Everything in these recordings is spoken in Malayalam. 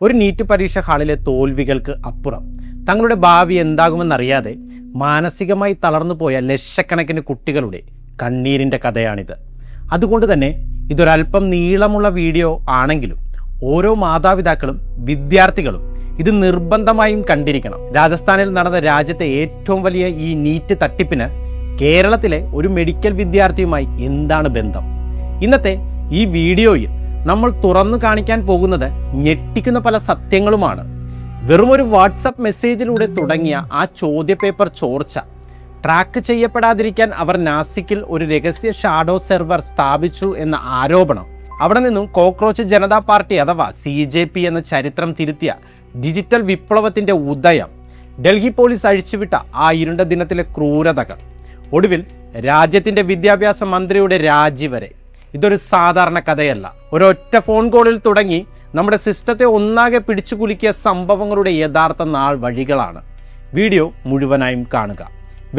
ഒരു നീറ്റ് പരീക്ഷ ഹാളിലെ തോൽവികൾക്ക് അപ്പുറം തങ്ങളുടെ ഭാവി എന്താകുമെന്നറിയാതെ മാനസികമായി തളർന്നു പോയ ലക്ഷക്കണക്കിന് കുട്ടികളുടെ കണ്ണീരിൻ്റെ കഥയാണിത്. അതുകൊണ്ട് തന്നെ ഇതൊരല്പം നീളമുള്ള വീഡിയോ ആണെങ്കിലും ഓരോ മാതാപിതാക്കളും വിദ്യാർത്ഥികളും ഇത് നിർബന്ധമായും കണ്ടിരിക്കണം. രാജസ്ഥാനിൽ നടന്ന രാജ്യത്തെ ഏറ്റവും വലിയ ഈ നീറ്റ് തട്ടിപ്പിന് കേരളത്തിലെ ഒരു മെഡിക്കൽ വിദ്യാർത്ഥിയുമായി എന്താണ് ബന്ധം? ഇന്നത്തെ ഈ വീഡിയോയിൽ നമ്മൾ തുറന്നു കാണിക്കാൻ പോകുന്നത് ഞെട്ടിക്കുന്ന പല സത്യങ്ങളുമാണ്. വെറുമൊരു വാട്സപ്പ് മെസ്സേജിലൂടെ തുടങ്ങിയ ആ ചോദ്യപേപ്പർ ചോർച്ച ട്രാക്ക് ചെയ്യപ്പെടാതിരിക്കാൻ അവർ നാസിക്കിൽ ഒരു രഹസ്യ ഷാഡോ സെർവർ സ്ഥാപിച്ചു എന്ന ആരോപണം, അവിടെ നിന്നും കോക്രോച്ച് ജനതാ പാർട്ടി അഥവാ CJP എന്ന ചരിത്രം തിരുത്തിയ ഡിജിറ്റൽ വിപ്ലവത്തിൻ്റെ ഉദയം, ഡൽഹി പോലീസ് അഴിച്ചുവിട്ട ആ ഇരുണ്ട ദിനത്തിലെ ക്രൂരതകൾ, ഒടുവിൽ രാജ്യത്തിൻ്റെ വിദ്യാഭ്യാസ മന്ത്രിയുടെ രാജി വരെ. ഇതൊരു സാധാരണ കഥയല്ല. ഒരൊറ്റ ഫോൺ കോളിൽ തുടങ്ങി നമ്മുടെ സിസ്റ്റത്തെ ഒന്നാകെ പിടിച്ചു കുലുക്കിയ സംഭവങ്ങളുടെ യഥാർത്ഥ നാൾ വഴികളാണ്. വീഡിയോ മുഴുവനായും കാണുക.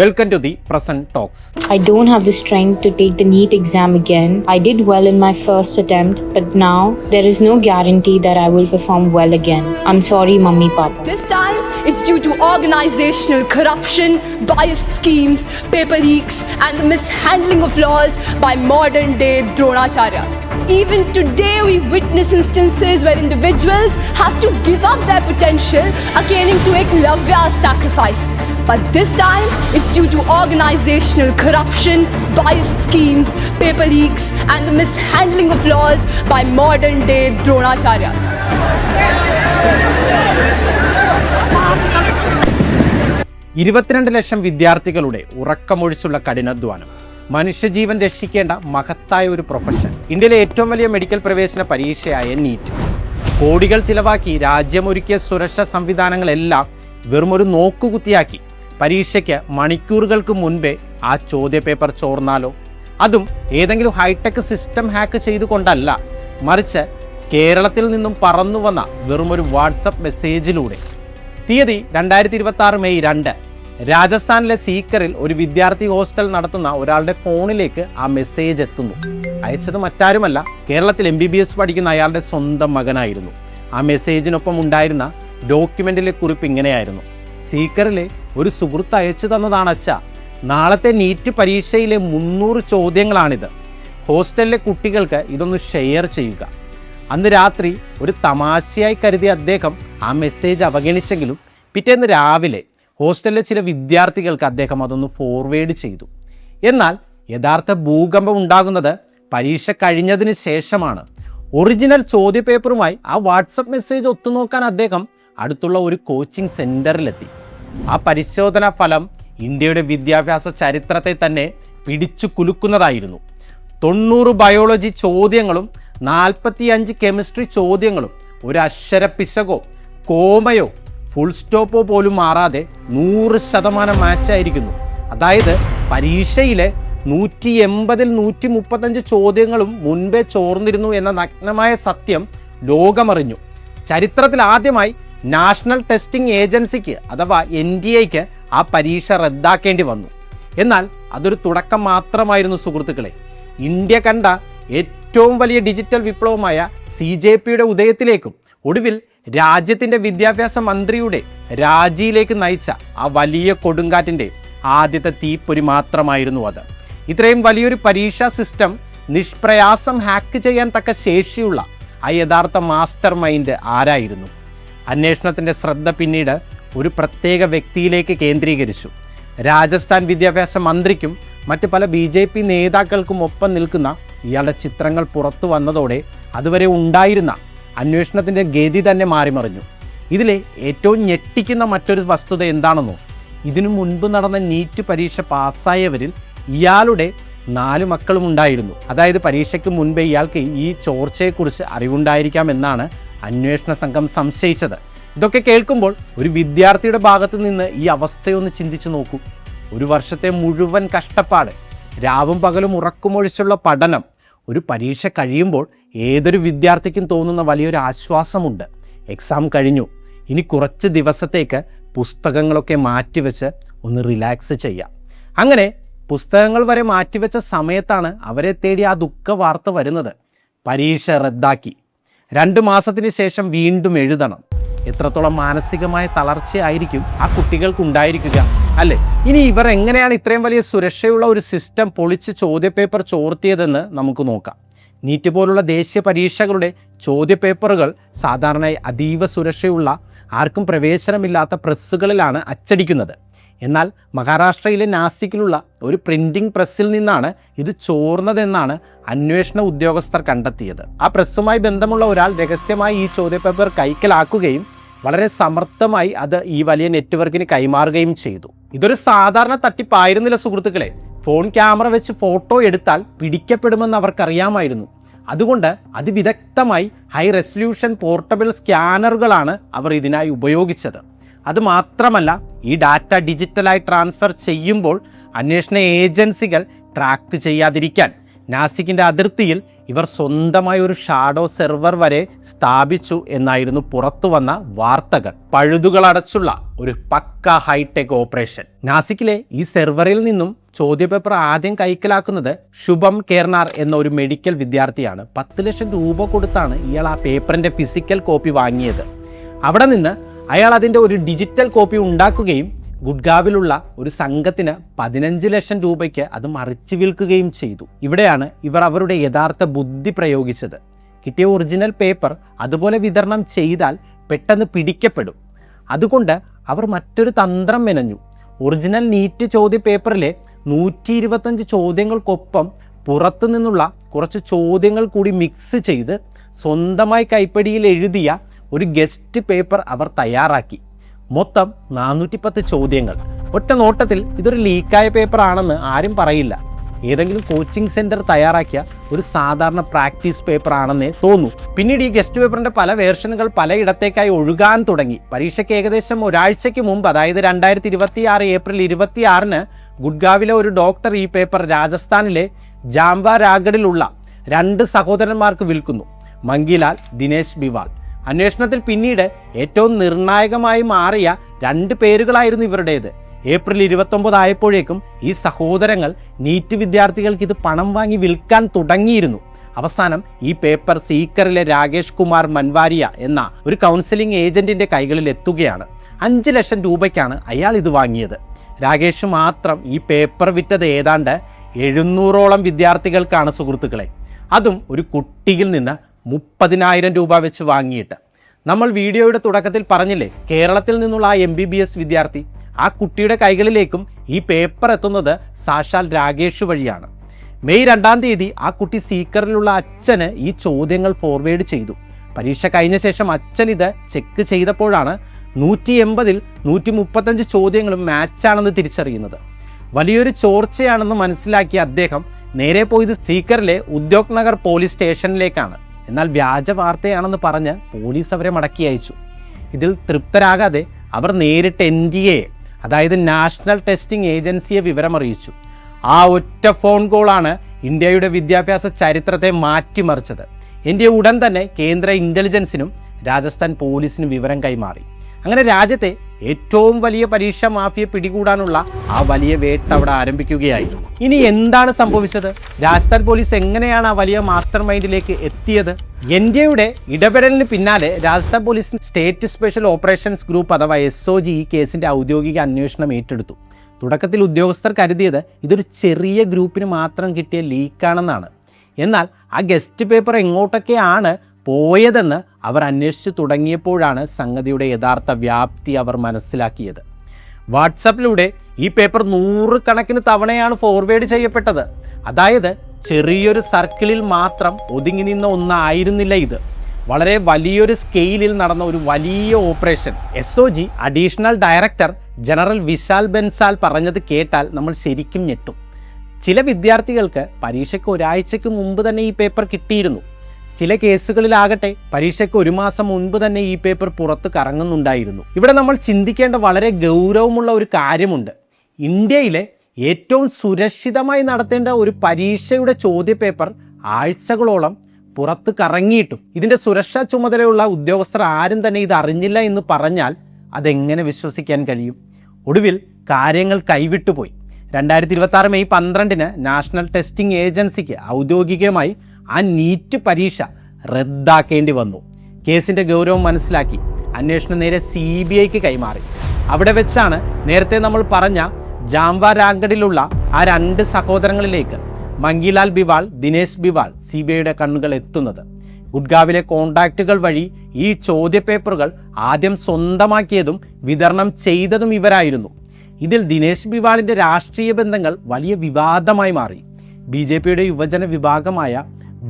Welcome to the Present Talks. I don't have the strength to take the NEET exam again. I did well in my first attempt, but now there is no guarantee that I will perform well again. I'm sorry, Mummy, Papa. This time, it's due to organizational corruption, biased schemes, paper leaks, and the mishandling of laws by modern-day Dronacharyas. Even today, we witness instances where individuals have to give up their potential, akin to Eklavya's sacrifice. But this time, it's due to organizational corruption, biased schemes, paper leaks, and the mishandling of laws by modern-day Dronacharyas. ഇരുപത്തിരണ്ട് ലക്ഷം വിദ്യാർത്ഥികളുടെ ഉറക്കമൊഴിച്ചുള്ള കഠിനാധ്വാനം, മനുഷ്യജീവൻ രക്ഷിക്കേണ്ട മഹത്തായ ഒരു പ്രൊഫഷൻ. ഇന്ത്യയിലെ ഏറ്റവും വലിയ മെഡിക്കൽ പ്രവേശന പരീക്ഷയായ നീറ്റ്. കോടികൾ ചിലവാക്കി രാജ്യമൊരുക്കിയ സുരക്ഷാ സംവിധാനങ്ങളെല്ലാം വെറുമൊരു നോക്കുകുത്തിയാക്കി പരീക്ഷയ്ക്ക് മണിക്കൂറുകൾക്ക് മുൻപേ ആ ചോദ്യപേപ്പർ ചോർന്നാലോ? അതും ഏതെങ്കിലും ഹൈടെക് സിസ്റ്റം ഹാക്ക് ചെയ്തുകൊണ്ടല്ല, മറിച്ച് കേരളത്തിൽ നിന്നും പറന്നു വന്ന വെറുമൊരു വാട്സപ്പ് മെസ്സേജിലൂടെ. തീയതി 2026 മെയ് 2. രാജസ്ഥാനിലെ സീക്കറിൽ ഒരു വിദ്യാർത്ഥി ഹോസ്റ്റൽ നടത്തുന്ന ഒരാളുടെ ഫോണിലേക്ക് ആ മെസ്സേജ് എത്തുന്നു. അയച്ചത് മറ്റാരുമല്ല, കേരളത്തിൽ MBBS പഠിക്കുന്ന അയാളുടെ സ്വന്തം മകനായിരുന്നു. ആ മെസ്സേജിനൊപ്പം ഉണ്ടായിരുന്ന ഡോക്യുമെൻറ്റിലെ കുറിപ്പ് ഇങ്ങനെയായിരുന്നു: സീക്കറിലെ ഒരു സുഹൃത്ത് അയച്ചു തന്നതാണ് അച്ഛാ, നാളത്തെ നീറ്റ് പരീക്ഷയിലെ 300 ചോദ്യങ്ങളാണിത്. ഹോസ്റ്റലിലെ കുട്ടികൾക്ക് ഇതൊന്ന് ഷെയർ ചെയ്യുക. അന്ന് രാത്രി ഒരു തമാശയായി കരുതിയ അദ്ദേഹം ആ മെസ്സേജ് അവഗണിച്ചെങ്കിലും പിറ്റേന്ന് രാവിലെ ഹോസ്റ്റലിലെ ചില വിദ്യാർത്ഥികൾക്ക് അദ്ദേഹം അതൊന്ന് ഫോർവേഡ് ചെയ്തു. എന്നാൽ യഥാർത്ഥ ഭൂകമ്പം ഉണ്ടാകുന്നത് പരീക്ഷ കഴിഞ്ഞതിന് ശേഷമാണ്. ഒറിജിനൽ ചോദ്യപേപ്പറുമായി ആ വാട്സപ്പ് മെസ്സേജ് ഒത്തുനോക്കാൻ അദ്ദേഹം അടുത്തുള്ള ഒരു കോച്ചിങ് സെൻറ്ററിലെത്തി. ആ പരിശോധനാ ഫലം ഇന്ത്യയുടെ വിദ്യാഭ്യാസ ചരിത്രത്തെ തന്നെ പിടിച്ചു കുലുക്കുന്നതായിരുന്നു. 90 ബയോളജി ചോദ്യങ്ങളും 45 കെമിസ്ട്രി ചോദ്യങ്ങളും ഒരു അക്ഷരപ്പിശകോ കോമയോ ഫുൾ സ്റ്റോപ്പോ പോലും മാറാതെ 100% മാച്ചായിരിക്കുന്നു. അതായത് പരീക്ഷയിലെ 180-ൽ 135 ചോദ്യങ്ങളും മുൻപേ ചോർന്നിരുന്നു എന്ന നഗ്നമായ സത്യം ലോകമറിഞ്ഞു. ചരിത്രത്തിൽ ആദ്യമായി നാഷണൽ ടെസ്റ്റിംഗ് ഏജൻസിക്ക് അഥവാ NTAക്ക് ആ പരീക്ഷ റദ്ദാക്കേണ്ടി വന്നു. എന്നാൽ അതൊരു തുടക്കം മാത്രമായിരുന്നു സുഹൃത്തുക്കളെ. ഇന്ത്യ കണ്ട ഏറ്റവും വലിയ ഡിജിറ്റൽ വിപ്ലവമായ CJPയുടെ ഉദയത്തിലേക്കും ഒടുവിൽ രാജ്യത്തിൻ്റെ വിദ്യാഭ്യാസ മന്ത്രിയുടെ രാജിയിലേക്ക് നയിച്ച ആ വലിയ കൊടുങ്കാറ്റിൻ്റെ ആദ്യത്തെ തീപ്പൊരി മാത്രമായിരുന്നു അത്. ഇത്രയും വലിയൊരു പരീക്ഷാ സിസ്റ്റം നിഷ്പ്രയാസം ഹാക്ക് ചെയ്യാൻ തക്ക ശേഷിയുള്ള ആ യഥാർത്ഥ മാസ്റ്റർ മൈൻഡ് ആരായിരുന്നു? അന്വേഷണത്തിൻ്റെ ശ്രദ്ധ പിന്നീട് ഒരു പ്രത്യേക വ്യക്തിയിലേക്ക് കേന്ദ്രീകരിച്ചു. രാജസ്ഥാൻ വിദ്യാഭ്യാസ മന്ത്രിക്കും മറ്റ് പല BJP നേതാക്കൾക്കും ഒപ്പം നിൽക്കുന്ന ഇയാളുടെ ചിത്രങ്ങൾ പുറത്തു വന്നതോടെ അതുവരെ ഉണ്ടായിരുന്ന അന്വേഷണത്തിൻ്റെ ഗതി തന്നെ മാറിമറിഞ്ഞു. ഇതിലെ ഏറ്റവും ഞെട്ടിക്കുന്ന മറ്റൊരു വസ്തുത എന്താണെന്നോ? ഇതിനു മുൻപ് നടന്ന നീറ്റ് പരീക്ഷ പാസ്സായവരിൽ ഇയാളുടെ 4 മക്കളും ഉണ്ടായിരുന്നു. അതായത് പരീക്ഷയ്ക്ക് മുൻപേ ഇയാൾക്ക് ഈ ചോർച്ചയെക്കുറിച്ച് അറിവുണ്ടായിരിക്കാമെന്നാണ് അന്വേഷണ സംഘം സംശയിച്ചത്. ഇതൊക്കെ കേൾക്കുമ്പോൾ ഒരു വിദ്യാർത്ഥിയുടെ ഭാഗത്തു നിന്ന് ഈ അവസ്ഥയൊന്ന് ചിന്തിച്ചു നോക്കൂ. ഒരു വർഷത്തെ മുഴുവൻ കഷ്ടപ്പാട്, രാവും പകലും ഉറക്കമൊഴിച്ചുള്ള പഠനം, ഒരു പരീക്ഷ കഴിയുമ്പോൾ ഏതൊരു വിദ്യാർത്ഥിക്കും തോന്നുന്ന വലിയൊരു ആശ്വാസമുണ്ട്. എക്സാം കഴിഞ്ഞു, ഇനി കുറച്ച് ദിവസത്തേക്ക് പുസ്തകങ്ങളൊക്കെ മാറ്റിവെച്ച് ഒന്ന് റിലാക്സ് ചെയ്യാം. അങ്ങനെ പുസ്തകങ്ങൾ വരെ മാറ്റിവെച്ച സമയത്താണ് അവരെ തേടി ആ ദുഃഖ വാർത്ത വരുന്നത്: പരീക്ഷ റദ്ദാക്കി. 2 മാസത്തിന് ശേഷം വീണ്ടും എഴുതണം. എത്രത്തോളം മാനസികമായ തളർച്ചയായിരിക്കും ആ കുട്ടികൾക്കുണ്ടായിരിക്കുക അല്ലേ? ഇനി ഇവർ എങ്ങനെയാണ് ഇത്രയും വലിയ സുരക്ഷയുള്ള ഒരു സിസ്റ്റം പൊളിച്ച് ചോദ്യപേപ്പർ ചോർത്തിയതെന്ന് നമുക്ക് നോക്കാം. നീറ്റ് പോലുള്ള ദേശീയ പരീക്ഷകളുടെ ചോദ്യപേപ്പറുകൾ സാധാരണയായി അതീവ സുരക്ഷയുള്ള ആർക്കും പ്രവേശനമില്ലാത്ത പ്രസ്സുകളിലാണ് അച്ചടിക്കുന്നത്. എന്നാൽ മഹാരാഷ്ട്രയിലെ നാസിക്കിലുള്ള ഒരു പ്രിൻറ്റിംഗ് പ്രസ്സിൽ നിന്നാണ് ഇത് ചോർന്നതെന്നാണ് അന്വേഷണ ഉദ്യോഗസ്ഥർ കണ്ടെത്തിയത്. ആ പ്രസ്സുമായി ബന്ധമുള്ള ഒരാൾ രഹസ്യമായി ഈ ചോദ്യപേപ്പർ കൈക്കലാക്കുകയും വളരെ സമർത്ഥമായി അത് ഈ വലിയ നെറ്റ്വർക്കിന് കൈമാറുകയും ചെയ്തു. ഇതൊരു സാധാരണ തട്ടിപ്പായിരുന്നില്ല സുഹൃത്തുക്കളെ. ഫോൺ ക്യാമറ വെച്ച് ഫോട്ടോ എടുത്താൽ പിടിക്കപ്പെടുമെന്ന് അവർക്കറിയാമായിരുന്നു. അതുകൊണ്ട് അതിവിദഗ്ധമായി ഹൈ റെസൊല്യൂഷൻ പോർട്ടബിൾ സ്കാനറുകളാണ് അവർ ഇതിനായി ഉപയോഗിച്ചത്. അതുമാത്രമല്ല, ഈ ഡാറ്റ ഡിജിറ്റലായി ട്രാൻസ്ഫർ ചെയ്യുമ്പോൾ അന്വേഷണ ഏജൻസികൾ ട്രാക്ക് ചെയ്യാതിരിക്കാൻ നാസിക്കിൻ്റെ അതിർത്തിയിൽ ഇവർ സ്വന്തമായി ഒരു ഷാഡോ സെർവർ വരെ സ്ഥാപിച്ചു എന്നായിരുന്നു പുറത്തു വന്ന വാർത്തകൾ. പഴുതുകളടച്ചുള്ള ഒരു പക്ക ഹൈടെക് ഓപ്പറേഷൻ. നാസിക്കിലെ ഈ സെർവറിൽ നിന്നും ചോദ്യപേപ്പർ ആദ്യം കൈക്കലാക്കുന്നത് ശുഭം കേർനാർ എന്ന ഒരു മെഡിക്കൽ വിദ്യാർത്ഥിയാണ്. 10 ലക്ഷം രൂപ കൊടുത്താണ് ഇയാൾ ആ പേപ്പറിൻ്റെ ഫിസിക്കൽ കോപ്പി വാങ്ങിയത്. അവിടെ നിന്ന് അയാൾ അതിൻ്റെ ഒരു ഡിജിറ്റൽ കോപ്പി ഉണ്ടാക്കുകയും ഗുഡ്ഗാവിലുള്ള ഒരു സംഘത്തിന് 15 ലക്ഷം രൂപയ്ക്ക് അത് മറിച്ചു വിൽക്കുകയും ചെയ്തു. ഇവിടെയാണ് ഇവർ അവരുടെ യഥാർത്ഥ ബുദ്ധി പ്രയോഗിച്ചത്. കിട്ടിയ ഒറിജിനൽ പേപ്പർ അതുപോലെ വിതരണം ചെയ്താൽ പെട്ടെന്ന് പിടിക്കപ്പെടും. അതുകൊണ്ട് അവർ മറ്റൊരു തന്ത്രം മെനഞ്ഞു. ഒറിജിനൽ നീറ്റ് ചോദ്യ പേപ്പറിലെ 125 ചോദ്യങ്ങൾക്കൊപ്പം പുറത്തു നിന്നുള്ള കുറച്ച് ചോദ്യങ്ങൾ കൂടി മിക്സ് ചെയ്ത് സ്വന്തമായി കൈപ്പടിയിൽ എഴുതിയ ഒരു ഗസ്റ്റ് പേപ്പർ അവർ തയ്യാറാക്കി. മൊത്തം 410 ചോദ്യങ്ങൾ. ഒറ്റ നോട്ടത്തിൽ ഇതൊരു ലീക്കായ പേപ്പർ ആണെന്ന് ആരും പറയില്ല. ഏതെങ്കിലും കോച്ചിങ് സെൻറ്റർ തയ്യാറാക്കിയ ഒരു സാധാരണ പ്രാക്ടീസ് പേപ്പർ ആണെന്നേ തോന്നൂ. പിന്നീട് ഈ ഗസ്റ്റ് പേപ്പറിൻ്റെ പല വേർഷനുകൾ പലയിടത്തേക്കായി ഒഴുകാൻ തുടങ്ങി. പരീക്ഷയ്ക്ക് ഏകദേശം ഒരാഴ്ചയ്ക്ക് മുമ്പ്, അതായത് 2026 ഏപ്രിൽ 26-ന് ഗുഡ്ഗാവിലെ ഒരു ഡോക്ടർ ഈ പേപ്പർ രാജസ്ഥാനിലെ ജാംവ രാഗഡിലുള്ള 2 സഹോദരന്മാർക്ക് വിൽക്കുന്നു. മങ്കിലാൽ, ദിനേശ് ബിവാൽ. അന്വേഷണത്തിൽ പിന്നീട് ഏറ്റവും നിർണായകമായി മാറിയ 2 പേരുകളായിരുന്നു ഇവരുടേത്. ഏപ്രിൽ 29 ആയപ്പോഴേക്കും ഈ സഹോദരങ്ങൾ നീറ്റ് വിദ്യാർത്ഥികൾക്ക് ഇത് പണം വാങ്ങി വിൽക്കാൻ തുടങ്ങിയിരുന്നു. അവസാനം ഈ പേപ്പർ സീക്കറിലെ രാകേഷ് കുമാർ മൻവാരിയ എന്ന ഒരു കൗൺസിലിംഗ് ഏജന്റിന്റെ കൈകളിൽ എത്തുകയാണ്. 5 ലക്ഷം രൂപയ്ക്കാണ് അയാൾ ഇത് വാങ്ങിയത്. രാകേഷ് മാത്രം ഈ പേപ്പർ വിറ്റത് ഏതാണ്ട് 700ഓളം വിദ്യാർത്ഥികൾക്കാണ് സുഹൃത്തുക്കളെ. അതും ഒരു കുട്ടിയിൽ നിന്ന് 30,000 രൂപ വെച്ച് വാങ്ങിയിട്ട്. നമ്മൾ വീഡിയോയുടെ തുടക്കത്തിൽ പറഞ്ഞില്ലേ, കേരളത്തിൽ നിന്നുള്ള ആ MBBS വിദ്യാർത്ഥി, ആ കുട്ടിയുടെ കൈകളിലേക്കും ഈ പേപ്പർ എത്തുന്നത് സാക്ഷാൽ രാകേഷ് വഴിയാണ്. മെയ് 2-ാം തീയതി ആ കുട്ടി സീക്കറിലുള്ള അച്ഛന് ഈ ചോദ്യങ്ങൾ ഫോർവേഡ് ചെയ്തു. പരീക്ഷ കഴിഞ്ഞ ശേഷം അച്ഛൻ ഇത് ചെക്ക് ചെയ്തപ്പോഴാണ് 180-ൽ 135 ചോദ്യങ്ങളും മാച്ചാണെന്ന് തിരിച്ചറിയുന്നത്. വലിയൊരു ചോർച്ചയാണെന്ന് മനസ്സിലാക്കിയ അദ്ദേഹം നേരെ പോയത് സീക്കറിലെ ഉദ്യോഗ് നഗർ പോലീസ് സ്റ്റേഷനിലേക്കാണ്. എന്നാൽ വ്യാജ വാർത്തയാണെന്ന് പറഞ്ഞ് പോലീസ് അവരെ മടക്കി അയച്ചു. ഇതിൽ തൃപ്തരാകാതെ അവർ നേരിട്ട് NTA, അതായത് നാഷണൽ ടെസ്റ്റിംഗ് ഏജൻസിയെ വിവരമറിയിച്ചു. ആ ഒറ്റ ഫോൺ കോളാണ് ഇന്ത്യയുടെ വിദ്യാഭ്യാസ ചരിത്രത്തെ മാറ്റിമറിച്ചത്. NTA ഉടൻ തന്നെ കേന്ദ്ര ഇൻ്റലിജൻസിനും രാജസ്ഥാൻ പോലീസിനും വിവരം കൈമാറി. അങ്ങനെ രാജ്യത്തെ ഏറ്റവും വലിയ പരീക്ഷാ മാഫിയെ പിടികൂടാനുള്ള ആ വലിയ വേട്ട അവിടെ ആരംഭിക്കുകയായിരുന്നു. ഇനി എന്താണ് സംഭവിച്ചത്? രാജസ്ഥാൻ പോലീസ് എങ്ങനെയാണ് ആ വലിയ മാസ്റ്റർ മൈൻഡിലേക്ക് എത്തിയത്? NDAയുടെ ഇടപെടലിന് പിന്നാലെ Rajasthan police state special operations group അഥവാ SOG ഈ കേസിൻ്റെ ഔദ്യോഗിക അന്വേഷണം ഏറ്റെടുത്തു. തുടക്കത്തിൽ ഉദ്യോഗസ്ഥർ കരുതിയത് ഇതൊരു ചെറിയ ഗ്രൂപ്പിന് മാത്രം കിട്ടിയ ലീക്കാണെന്നാണ്. എന്നാൽ ആ ഗസ്റ്റ് പേപ്പർ എങ്ങോട്ടൊക്കെയാണ് പോയതെന്ന് അവർ അന്വേഷിച്ചു തുടങ്ങിയപ്പോഴാണ് സംഗതിയുടെ യഥാർത്ഥ വ്യാപ്തി അവർ മനസ്സിലാക്കിയത്. വാട്സപ്പിലൂടെ ഈ പേപ്പർ 100 കണക്കിന് തവണയാണ് ഫോർവേഡ് ചെയ്യപ്പെട്ടത്. അതായത് ചെറിയൊരു സർക്കിളിൽ മാത്രം ഒതുങ്ങി നിന്ന ഒന്നായിരുന്നില്ല ഇത്. വളരെ വലിയൊരു സ്കെയിലിൽ നടന്ന ഒരു വലിയ operation. SOG additional director general Vishal Bansal പറഞ്ഞത് കേട്ടാൽ നമ്മൾ ശരിക്കും ഞെട്ടും. ചില വിദ്യാർത്ഥികൾക്ക് പരീക്ഷയ്ക്ക് ഒരാഴ്ചയ്ക്ക് മുമ്പ് തന്നെ ഈ പേപ്പർ കിട്ടിയിരുന്നു. ചില കേസുകളിലാകട്ടെ പരീക്ഷയ്ക്ക് 1 മാസം മുൻപ് തന്നെ ഈ പേപ്പർ പുറത്ത് കറങ്ങുന്നുണ്ടായിരുന്നു. ഇവിടെ നമ്മൾ ചിന്തിക്കേണ്ട വളരെ ഗൗരവമുള്ള ഒരു കാര്യമുണ്ട്. ഇന്ത്യയിലെ ഏറ്റവും സുരക്ഷിതമായി നടത്തേണ്ട ഒരു പരീക്ഷയുടെ ചോദ്യപേപ്പർ ആഴ്ചകളോളം പുറത്ത് കറങ്ങിയിട്ടും ഇതിൻ്റെ സുരക്ഷാ ചുമതലയുള്ള ഉദ്യോഗസ്ഥർ ആരും തന്നെ ഇത് അറിഞ്ഞില്ല എന്ന് പറഞ്ഞാൽ അതെങ്ങനെ വിശ്വസിക്കാൻ കഴിയും? ഒടുവിൽ കാര്യങ്ങൾ കൈവിട്ടുപോയി. 2026 മെയ് 12-ന് നാഷണൽ ടെസ്റ്റിംഗ് ഏജൻസിക്ക് ഔദ്യോഗികമായി ആ നീറ്റ് പരീക്ഷ റദ്ദാക്കേണ്ടി വന്നു. കേസിൻ്റെ ഗൗരവം മനസ്സിലാക്കി അന്വേഷണം നേരെ CBIക്ക് കൈമാറി. അവിടെ വെച്ചാണ് നേരത്തെ നമ്മൾ പറഞ്ഞ ജാംവ രാംഗഡിലുള്ള ആ 2 സഹോദരങ്ങളിലേക്ക് മങ്കിലാൽ ബിവാൾ, ദിനേശ് ബിവാൾ CBIയുടെ കണ്ണുകൾ എത്തുന്നത്. ഗുഡ്ഗാവിലെ കോണ്ടാക്റ്റുകൾ വഴി ഈ ചോദ്യപേപ്പറുകൾ ആദ്യം സ്വന്തമാക്കിയതും വിതരണം ചെയ്തതും ഇവരായിരുന്നു. ഇതിൽ ദിനേശ് ബിവാളിൻ്റെ രാഷ്ട്രീയ ബന്ധങ്ങൾ വലിയ വിവാദമായി മാറി. BJPയുടെ യുവജന വിഭാഗമായ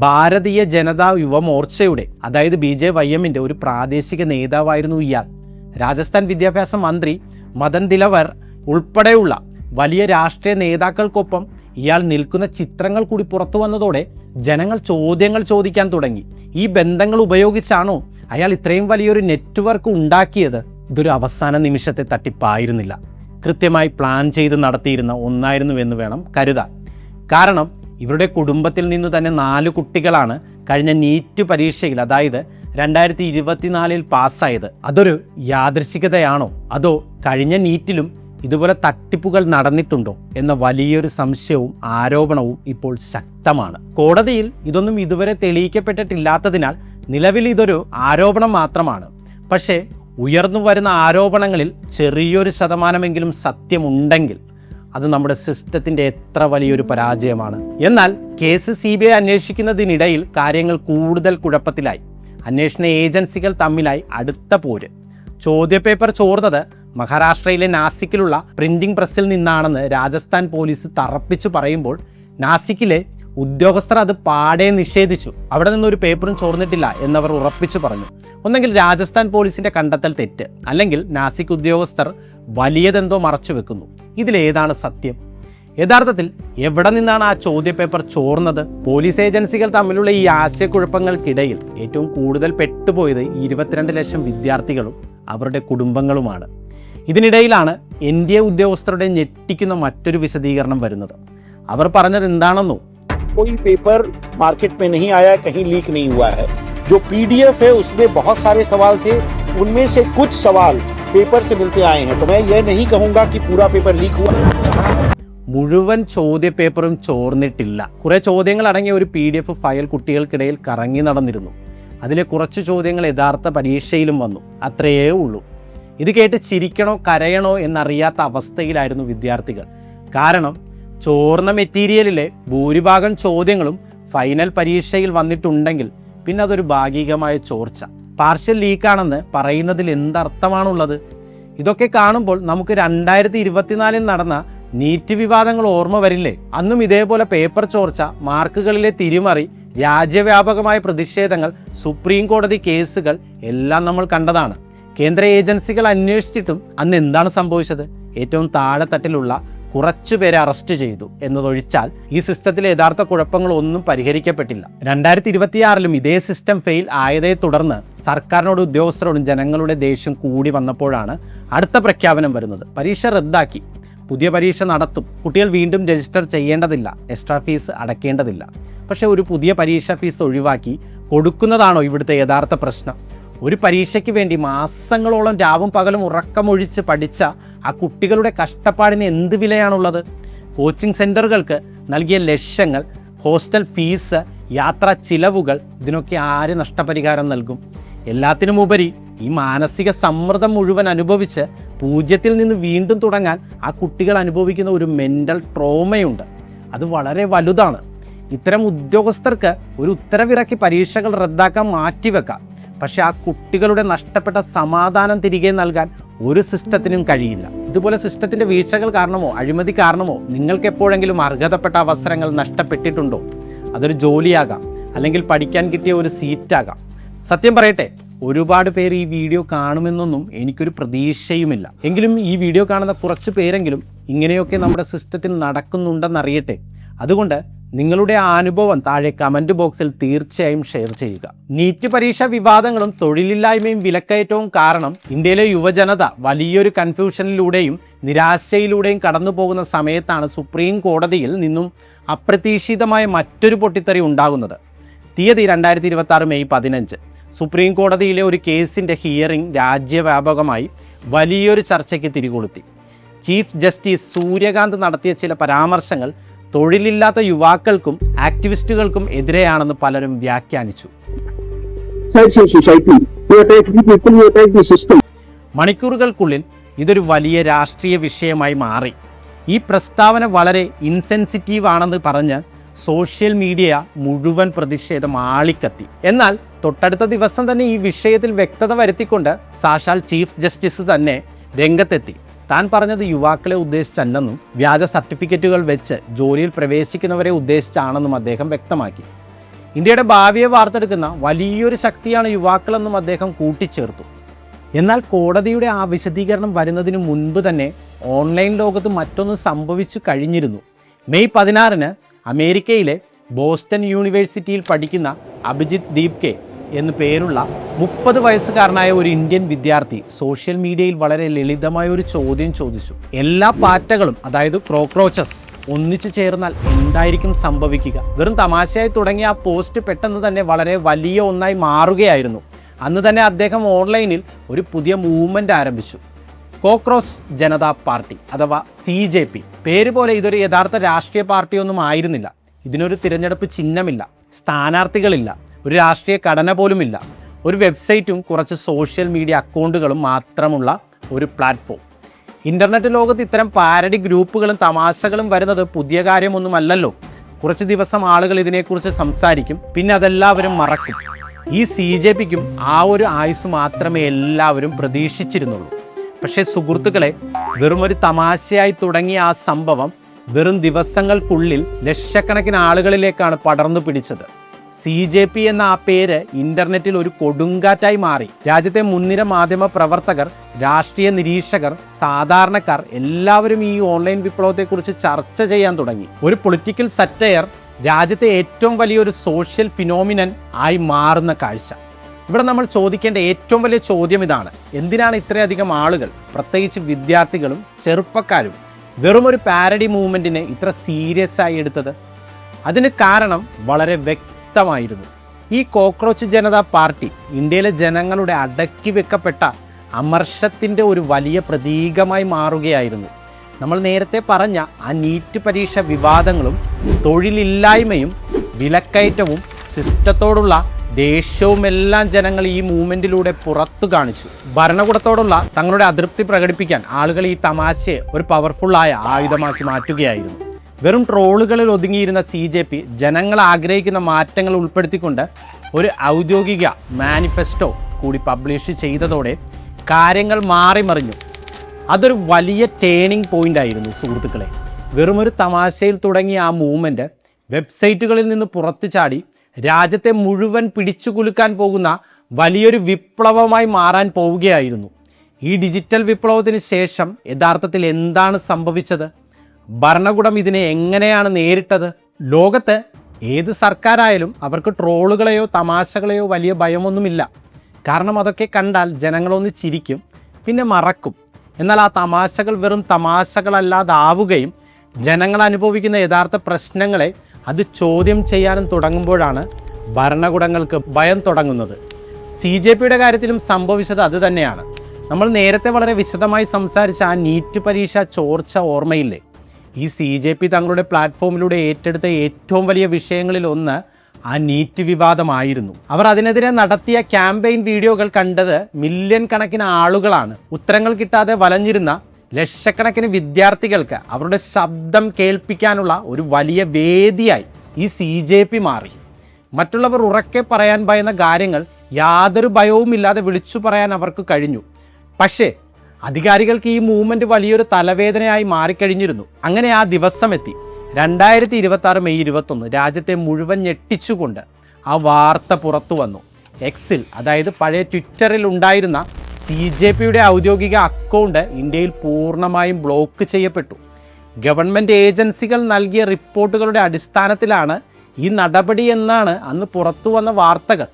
ഭാരതീയ ജനതാ യുവമോർച്ചയുടെ, അതായത് BJYMൻ്റെ ഒരു പ്രാദേശിക നേതാവായിരുന്നു ഇയാൾ. രാജസ്ഥാൻ വിദ്യാഭ്യാസ മന്ത്രി മദൻ ദിലവർ ഉൾപ്പെടെയുള്ള വലിയ രാഷ്ട്രീയ നേതാക്കൾക്കൊപ്പം ഇയാൾ നിൽക്കുന്ന ചിത്രങ്ങൾ കൂടി പുറത്തു വന്നതോടെ ജനങ്ങൾ ചോദ്യങ്ങൾ ചോദിക്കാൻ തുടങ്ങി. ഈ ബന്ധങ്ങൾ ഉപയോഗിച്ചാണോ അയാൾ ഇത്രയും വലിയൊരു നെറ്റ്വർക്ക് ഉണ്ടാക്കിയത്? ഇതൊരു അവസാന നിമിഷത്തെ തട്ടിപ്പായിരുന്നില്ല, കൃത്യമായി പ്ലാൻ ചെയ്ത് നടത്തിയിരുന്ന ഒന്നായിരുന്നുവെന്ന് വേണം കരുതാൻ. കാരണം ഇവരുടെ കുടുംബത്തിൽ നിന്ന് തന്നെ 4 കുട്ടികളാണ് കഴിഞ്ഞ നീറ്റ് പരീക്ഷയിൽ, അതായത് 2024 പാസ്സായത്. അതൊരു യാദൃശ്ചികതയാണോ, അതോ കഴിഞ്ഞ നീറ്റിലും ഇതുപോലെ തട്ടിപ്പുകൾ നടന്നിട്ടുണ്ടോ എന്ന വലിയൊരു സംശയവും ആരോപണവും ഇപ്പോൾ ശക്തമാണ്. കോടതിയിൽ ഇതൊന്നും ഇതുവരെ തെളിയിക്കപ്പെട്ടിട്ടില്ലാത്തതിനാൽ നിലവിൽ ഇതൊരു ആരോപണം മാത്രമാണ്. പക്ഷേ ഉയർന്നു വരുന്ന ആരോപണങ്ങളിൽ ചെറിയൊരു ശതമാനമെങ്കിലും സത്യമുണ്ടെങ്കിൽ അത് നമ്മുടെ സിസ്റ്റത്തിൻ്റെ എത്ര വലിയൊരു പരാജയമാണ്. എന്നാൽ കേസ് CBI അന്വേഷിക്കുന്നതിനിടയിൽ കാര്യങ്ങൾ കൂടുതൽ കുഴപ്പത്തിലായി. അന്വേഷണ ഏജൻസികൾ തമ്മിലായി അടുത്ത പോര്. ചോദ്യപേപ്പർ ചോർന്നത് മഹാരാഷ്ട്രയിലെ നാസിക്കിലുള്ള പ്രിന്റിംഗ് പ്രസ്സിൽ നിന്നാണെന്ന് രാജസ്ഥാൻ പോലീസ് തറപ്പിച്ചു പറയുമ്പോൾ നാസിക്കിലെ ഉദ്യോഗസ്ഥർ അത് പാടെ നിഷേധിച്ചു. അവിടെ നിന്നൊരു പേപ്പറും ചോർന്നിട്ടില്ല എന്നവർ ഉറപ്പിച്ചു പറഞ്ഞു. ഒന്നെങ്കിൽ രാജസ്ഥാൻ പോലീസിന്റെ കണ്ടെത്തൽ തെറ്റ്, അല്ലെങ്കിൽ നാസിക് ഉദ്യോഗസ്ഥർ വലിയതെന്തോ മറച്ചു വെക്കുന്നു. ഇതിലേതാണ് സത്യം? യഥാർത്ഥത്തിൽ എവിടെ നിന്നാണ് ആ ചോദ്യപേപ്പർ ചോർന്നത്? പോലീസ് ഏജൻസികൾ തമ്മിലുള്ള ഈ ആശയക്കുഴപ്പങ്ങൾക്കിടയിൽ ഏറ്റവും കൂടുതൽ പെട്ടുപോയത് 22 ലക്ഷം വിദ്യാർത്ഥികളും അവരുടെ കുടുംബങ്ങളുമാണ്. ഇതിനിടയിലാണ് NDA ഉദ്യോഗസ്ഥരുടെ ഞെട്ടിക്കുന്ന മറ്റൊരു വിശദീകരണം വരുന്നത്. അവർ പറഞ്ഞത് എന്താണെന്നോ, कोई पेपर मार्केट में नहीं आया, कहीं लीक नहीं हुआ है. जो PDF है उसमें बहुत सारे सवाल थे, उनमें से कुछ सवाल पेपर से मिलते आए हैं. तो मैं ये नहीं कहूंगा कि पूरा पेपर लीक हुआ. മുഴുവൻ ചോദ്യപേപ്പറും ചോർന്നിട്ടില്ല. കുറേ ചോദ്യങ്ങൾ അടങ്ങിയ ഒരു PDF ഫയൽ കുട്ടികൾക്കിടയിൽ കറങ്ങി നടന്നിരുന്നു. അതിലെ കുറച്ച് ചോദ്യങ്ങൾ യഥാർത്ഥ പരീക്ഷയിലും വന്നു, അത്രയേ ഉള്ളൂ. ഇത് കേട്ട് ചിരിക്കണോ കരയണോ എന്നറിയാത്ത അവസ്ഥയിലായിരുന്നു വിദ്യാർത്ഥികൾ. കാരണം ചോർന്ന മെറ്റീരിയലിലെ ഭൂരിഭാഗം ചോദ്യങ്ങളും ഫൈനൽ പരീക്ഷയിൽ വന്നിട്ടുണ്ടെങ്കിൽ പിന്നെ അതൊരു ഭാഗികമായ ചോർച്ച, പാർഷ്യൽ ലീക്കാണെന്ന് പറയുന്നതിൽ എന്തർത്ഥമാണുള്ളത്? ഇതൊക്കെ കാണുമ്പോൾ നമുക്ക് 2024 നടന്ന നീറ്റ് വിവാദങ്ങൾ ഓർമ്മ വരില്ലേ? അന്നും ഇതേപോലെ പേപ്പർ ചോർച്ച, മാർക്കുകളിലെ തിരിമറി, രാജ്യവ്യാപകമായ പ്രതിഷേധങ്ങൾ, സുപ്രീം കോടതി കേസുകൾ എല്ലാം നമ്മൾ കണ്ടതാണ്. കേന്ദ്ര ഏജൻസികൾ അന്വേഷിച്ചിട്ടും അന്ന് എന്താണ് സംഭവിച്ചത്? ഏറ്റവും താഴെത്തട്ടിലുള്ള കുറച്ചുപേരെ അറസ്റ്റ് ചെയ്തു എന്നതൊഴിച്ചാൽ ഈ സിസ്റ്റത്തിലെ യഥാർത്ഥ കുഴപ്പങ്ങളൊന്നും പരിഹരിക്കപ്പെട്ടില്ല. 2026 ഇതേ സിസ്റ്റം ഫെയിൽ ആയതേ തുടർന്ന് സർക്കാരിനോടും ഉദ്യോഗസ്ഥരോടും ജനങ്ങളുടെ ദേഷ്യം കൂടി വന്നപ്പോഴാണ് അടുത്ത പ്രഖ്യാപനം വരുന്നത്. പരീക്ഷ റദ്ദാക്കി, പുതിയ പരീക്ഷ നടത്തും, കുട്ടികൾ വീണ്ടും രജിസ്റ്റർ ചെയ്യേണ്ടതില്ല, എക്സ്ട്രാ ഫീസ് അടയ്ക്കേണ്ടതില്ല. പക്ഷേ ഒരു പുതിയ പരീക്ഷ ഫീസ് ഒഴിവാക്കി കൊടുക്കുന്നതാണോ ഇവിടുത്തെ യഥാർത്ഥ പ്രശ്നം? ഒരു പരീക്ഷയ്ക്ക് വേണ്ടി മാസങ്ങളോളം രാവും പകലും ഉറക്കമൊഴിച്ച് പഠിച്ച ആ കുട്ടികളുടെ കഷ്ടപ്പാടിന് എന്ത് വിലയാണുള്ളത്? കോച്ചിങ് സെൻറ്ററുകൾക്ക് നൽകിയ ലക്ഷങ്ങൾ, ഹോസ്റ്റൽ ഫീസ്, യാത്രാ ചിലവുകൾ, ഇതിനൊക്കെ ആര് നഷ്ടപരിഹാരം നൽകും? എല്ലാത്തിനുമുപരി ഈ മാനസിക സമ്മർദ്ദം മുഴുവൻ അനുഭവിച്ച് 0 നിന്ന് വീണ്ടും തുടങ്ങാൻ ആ കുട്ടികൾ അനുഭവിക്കുന്ന ഒരു മെൻ്റൽ ട്രോമയുണ്ട്. അത് വളരെ വലുതാണ്. ഇത്തരം ഉദ്യോഗസ്ഥർക്ക് ഒരു ഉത്തരവിറക്കി പരീക്ഷകൾ റദ്ദാക്കാൻ മാറ്റിവെക്കാം. പക്ഷേ ആ കുട്ടികളുടെ നഷ്ടപ്പെട്ട സമാധാനം തിരികെ നൽകാൻ ഒരു സിസ്റ്റത്തിനും കഴിയില്ല. ഇതുപോലെ സിസ്റ്റത്തിൻ്റെ വീഴ്ചകൾ കാരണമോ അഴിമതി കാരണമോ നിങ്ങൾക്ക് എപ്പോഴെങ്കിലും അർഹതപ്പെട്ട അവസരങ്ങൾ നഷ്ടപ്പെട്ടിട്ടുണ്ടോ? അതൊരു ജോലിയാകാം, അല്ലെങ്കിൽ പഠിക്കാൻ കിട്ടിയ ഒരു സീറ്റാകാം. സത്യം പറയട്ടെ, ഒരുപാട് പേര് ഈ വീഡിയോ കാണുമെന്നൊന്നും എനിക്കൊരു പ്രതീക്ഷയുമില്ല. എങ്കിലും ഈ വീഡിയോ കാണുന്ന കുറച്ച് പേരെങ്കിലും ഇങ്ങനെയൊക്കെ നമ്മുടെ സിസ്റ്റത്തിൽ നടക്കുന്നുണ്ടെന്നറിയട്ടെ. അതുകൊണ്ട് നിങ്ങളുടെ ആ അനുഭവം താഴെ കമൻറ്റ് ബോക്സിൽ തീർച്ചയായും ഷെയർ ചെയ്യുക. നീറ്റ് പരീക്ഷാ വിവാദങ്ങളും തൊഴിലില്ലായ്മയും വിലക്കയറ്റവും കാരണം ഇന്ത്യയിലെ യുവജനത വലിയൊരു കൺഫ്യൂഷനിലൂടെയും നിരാശയിലൂടെയും കടന്നു പോകുന്ന സമയത്താണ് സുപ്രീം കോടതിയിൽ നിന്നും അപ്രതീക്ഷിതമായ മറ്റൊരു പൊട്ടിത്തെറി ഉണ്ടാകുന്നത്. തീയതി 2026 മെയ് 15. സുപ്രീം കോടതിയിലെ ഒരു കേസിൻ്റെ ഹിയറിംഗ് രാജ്യവ്യാപകമായി വലിയൊരു ചർച്ചയ്ക്ക് തിരികൊളുത്തി. ചീഫ് ജസ്റ്റിസ് സൂര്യകാന്ത് നടത്തിയ ചില പരാമർശങ്ങൾ തൊഴിലില്ലാത്ത യുവാക്കൾക്കും ആക്ടിവിസ്റ്റുകൾക്കും എതിരെയാണെന്ന് പലരും വ്യാഖ്യാനിച്ചു. sides of society. You attack the people, you attack the system. മണിക്കൂറുകൾക്കുള്ളിൽ ഇതൊരു വലിയ രാഷ്ട്രീയ വിഷയമായി മാറി. ഈ പ്രസ്താവന വളരെ ഇൻസെൻസിറ്റീവ് ആണെന്ന് പറഞ്ഞ് സോഷ്യൽ മീഡിയ മുഴുവൻ പ്രതിഷേധം ആളിക്കത്തി. എന്നാൽ തൊട്ടടുത്ത ദിവസം തന്നെ ഈ വിഷയത്തിൽ വ്യക്തത വരുത്തിക്കൊണ്ട് സാക്ഷാൽ ചീഫ് ജസ്റ്റിസ് തന്നെ രംഗത്തെത്തി. താൻ പറഞ്ഞത് യുവാക്കളെ ഉദ്ദേശിച്ചല്ലെന്നും വ്യാജ സർട്ടിഫിക്കറ്റുകൾ വെച്ച് ജോലിയിൽ പ്രവേശിക്കുന്നവരെ ഉദ്ദേശിച്ചാണെന്നും അദ്ദേഹം വ്യക്തമാക്കി. ഇന്ത്യയുടെ ഭാവിയെ വാർത്തെടുക്കുന്ന വലിയൊരു ശക്തിയാണ് യുവാക്കളെന്നും അദ്ദേഹം കൂട്ടിച്ചേർത്തു. എന്നാൽ കോടതിയുടെ ആ വിശദീകരണം വരുന്നതിന് മുൻപ് തന്നെ ഓൺലൈൻ ലോകത്ത് മറ്റൊന്ന് സംഭവിച്ചു കഴിഞ്ഞിരുന്നു. മെയ് 16 അമേരിക്കയിലെ ബോസ്റ്റൺ യൂണിവേഴ്സിറ്റിയിൽ പഠിക്കുന്ന അഭിജിത്ത് ദീപ്കെ എന്നു പേരുള്ള 30 വയസ്സുകാരനായ ഒരു ഇന്ത്യൻ വിദ്യാർത്ഥി സോഷ്യൽ മീഡിയയിൽ വളരെ ലളിതമായ ഒരു ചോദ്യം ചോദിച്ചു. എല്ലാ പാറ്റകളും, അതായത് കോക്രോച്ചസ്, ഒന്നിച്ചു ചേർന്നാൽ എന്തായിരിക്കും സംഭവിക്കുക? വെറും തമാശയായി തുടങ്ങിയ ആ പോസ്റ്റ് പെട്ടെന്ന് തന്നെ വളരെ വലിയ ഒന്നായി മാറുകയായിരുന്നു. അന്ന് തന്നെ അദ്ദേഹം ഓൺലൈനിൽ ഒരു പുതിയ മൂവ്മെൻറ്റ് ആരംഭിച്ചു. കോക്രോച്ച് ജനതാ പാർട്ടി അഥവാ CJP. പേര് പോലെ ഇതൊരു യഥാർത്ഥ രാഷ്ട്രീയ പാർട്ടിയൊന്നും ആയിരുന്നില്ല. ഇതിനൊരു തിരഞ്ഞെടുപ്പ് ചിഹ്നമില്ല, സ്ഥാനാർത്ഥികളില്ല, ഒരു രാഷ്ട്രീയ ഘടന പോലുമില്ല. ഒരു വെബ്സൈറ്റും കുറച്ച് സോഷ്യൽ മീഡിയ അക്കൗണ്ടുകളും മാത്രമുള്ള ഒരു പ്ലാറ്റ്ഫോം. ഇൻ്റർനെറ്റ് ലോകത്ത് ഇത്തരം പാരഡി ഗ്രൂപ്പുകളും തമാശകളും വരുന്നത് പുതിയ കാര്യമൊന്നുമല്ലല്ലോ. കുറച്ച് ദിവസം ആളുകൾ ഇതിനെക്കുറിച്ച് സംസാരിക്കും, പിന്നെ അതെല്ലാവരും മറക്കും. ഈ CJPക്കും ആ ഒരു ആയുസ് മാത്രമേ എല്ലാവരും പ്രതീക്ഷിച്ചിരുന്നുള്ളൂ. പക്ഷേ സുഹൃത്തുക്കളെ, വെറും ഒരു തമാശയായി തുടങ്ങിയ ആ സംഭവം വെറും ദിവസങ്ങൾക്കുള്ളിൽ ലക്ഷക്കണക്കിന് ആളുകളിലേക്കാണ് പടർന്നു പിടിച്ചത്. CJP എന്ന ആ പേര് ഇന്റർനെറ്റിൽ ഒരു കൊടുങ്കാറ്റായി മാറി. രാജ്യത്തെ മുൻനിര മാധ്യമ പ്രവർത്തകർ, രാഷ്ട്രീയ നിരീക്ഷകർ, സാധാരണക്കാർ എല്ലാവരും ഈ ഓൺലൈൻ വിപ്ലവത്തെക്കുറിച്ച് ചർച്ച ചെയ്യാൻ തുടങ്ങി. ഒരു പൊളിറ്റിക്കൽ സറ്റയർ രാജ്യത്തെ ഏറ്റവും വലിയൊരു സോഷ്യൽ ഫിനോമിനൻ ആയി മാറുന്ന കാഴ്ച. ഇവിടെ നമ്മൾ ചോദിക്കേണ്ട ഏറ്റവും വലിയ ചോദ്യം ഇതാണ്: എന്തിനാണ് ഇത്രയധികം ആളുകൾ, പ്രത്യേകിച്ച് വിദ്യാർത്ഥികളും ചെറുപ്പക്കാരും, വെറും ഒരു പാരഡി മൂവ്മെൻറ്റിനെ ഇത്ര സീരിയസ് ആയി എടുത്തത്? അതിന് കാരണം വളരെ വ്യക്തമായിരുന്നു. ഈ കോക്രോച്ച് ജനതാ പാർട്ടി ഇന്ത്യയിലെ ജനങ്ങളുടെ അടക്കി വെക്കപ്പെട്ട അമർഷത്തിൻ്റെ ഒരു വലിയ പ്രതീകമായി മാറുകയായിരുന്നു. നമ്മൾ നേരത്തെ പറഞ്ഞ ആ നീറ്റ് പരീക്ഷ വിവാദങ്ങളും തൊഴിലില്ലായ്മയും വിലക്കയറ്റവും സിസ്റ്റത്തോടുള്ള ദേഷ്യവുമെല്ലാം ജനങ്ങൾ ഈ മൂവ്മെൻറ്റിലൂടെ പുറത്തു കാണിച്ചു. ഭരണകൂടത്തോടുള്ള തങ്ങളുടെ അതൃപ്തി പ്രകടിപ്പിക്കാൻ ആളുകൾ ഈ തമാശയെ ഒരു പവർഫുള്ളായ ആയുധമാക്കി മാറ്റുകയായിരുന്നു. വെറും ട്രോളുകളിൽ ഒതുങ്ങിയിരുന്ന CJP ജനങ്ങൾ ആഗ്രഹിക്കുന്ന മാറ്റങ്ങൾ ഉൾപ്പെടുത്തിക്കൊണ്ട് ഒരു ഔദ്യോഗിക മാനിഫെസ്റ്റോ കൂടി പബ്ലിഷ് ചെയ്തതോടെ കാര്യങ്ങൾ മാറിമറിഞ്ഞു. അതൊരു വലിയ ടേണിംഗ് പോയിൻ്റ് ആയിരുന്നു സുഹൃത്തുക്കളെ. വെറുമൊരു തമാശയിൽ തുടങ്ങിയ ആ മൂവ്മെൻറ്റ് വെബ്സൈറ്റുകളിൽ നിന്ന് പുറത്തു ചാടി രാജ്യത്തെ മുഴുവൻ പിടിച്ചുകുലുക്കാൻ പോകുന്ന വലിയൊരു വിപ്ലവമായി മാറാൻ പോവുകയായിരുന്നു. ഈ ഡിജിറ്റൽ വിപ്ലവത്തിന് ശേഷം യഥാർത്ഥത്തിൽ എന്താണ് സംഭവിച്ചത്? ഭരണകൂടം ഇതിനെ എങ്ങനെയാണ് നേരിട്ടത്? ലോകത്ത് ഏത് സർക്കാരായാലും അവർക്ക് ട്രോളുകളെയോ തമാശകളെയോ വലിയ ഭയമൊന്നുമില്ല. കാരണം അതൊക്കെ കണ്ടാൽ ജനങ്ങളൊന്ന് ചിരിക്കും, പിന്നെ മറക്കും. എന്നാൽ ആ തമാശകൾ വെറും തമാശകളല്ലാതാവുകയും ജനങ്ങൾ അനുഭവിക്കുന്ന യഥാർത്ഥ പ്രശ്നങ്ങളെ അത് ചോദ്യം ചെയ്യാനും തുടങ്ങുമ്പോഴാണ് ഭരണകൂടങ്ങൾക്ക് ഭയം തുടങ്ങുന്നത്. CJPയുടെ കാര്യത്തിലും സംഭവിച്ചത് അതുതന്നെയാണ്. നമ്മൾ നേരത്തെ വളരെ വിശദമായി സംസാരിച്ച ആ നീറ്റ് പരീക്ഷ ചോർച്ച ഓർമ്മയില്ലേ? ഈ CJP തങ്ങളുടെ പ്ലാറ്റ്ഫോമിലൂടെ ഏറ്റെടുത്ത ഏറ്റവും വലിയ വിഷയങ്ങളിൽ ഒന്ന് ആ നീറ്റ് വിവാദമായിരുന്നു. അവർ അതിനെതിരെ നടത്തിയ ക്യാമ്പയിൻ വീഡിയോകൾ കണ്ടത് മില്യൺ കണക്കിന് ആളുകളാണ്. ഉത്തരങ്ങൾ കിട്ടാതെ വലഞ്ഞിരുന്ന ലക്ഷക്കണക്കിന് വിദ്യാർത്ഥികൾക്ക് അവരുടെ ശബ്ദം കേൾപ്പിക്കാനുള്ള ഒരു വലിയ വേദിയായി ഈ CJP മാറി. മറ്റുള്ളവർ ഉറക്കെ പറയാൻ ഭയന്ന കാര്യങ്ങൾ യാതൊരു ഭയവുമില്ലാതെ വിളിച്ചു പറയാൻ അവർക്ക് കഴിഞ്ഞു. പക്ഷേ അധികാരികൾക്ക് ഈ മൂവ്മെൻറ്റ് വലിയൊരു തലവേദനയായി മാറിക്കഴിഞ്ഞിരുന്നു. അങ്ങനെ ആ ദിവസം എത്തി. 2026 മെയ് 21 രാജ്യത്തെ മുഴുവൻ ഞെട്ടിച്ചുകൊണ്ട് ആ വാർത്ത പുറത്തു വന്നു. എക്സിൽ, അതായത് പഴയ ട്വിറ്ററിൽ ഉണ്ടായിരുന്ന CJPയുടെ ഔദ്യോഗിക അക്കൗണ്ട് ഇന്ത്യയിൽ പൂർണ്ണമായും ബ്ലോക്ക് ചെയ്യപ്പെട്ടു. ഗവൺമെൻറ് ഏജൻസികൾ നൽകിയ റിപ്പോർട്ടുകളുടെ അടിസ്ഥാനത്തിലാണ് ഈ നടപടി എന്നാണ് അന്ന് പുറത്തു വന്ന വാർത്തകൾ.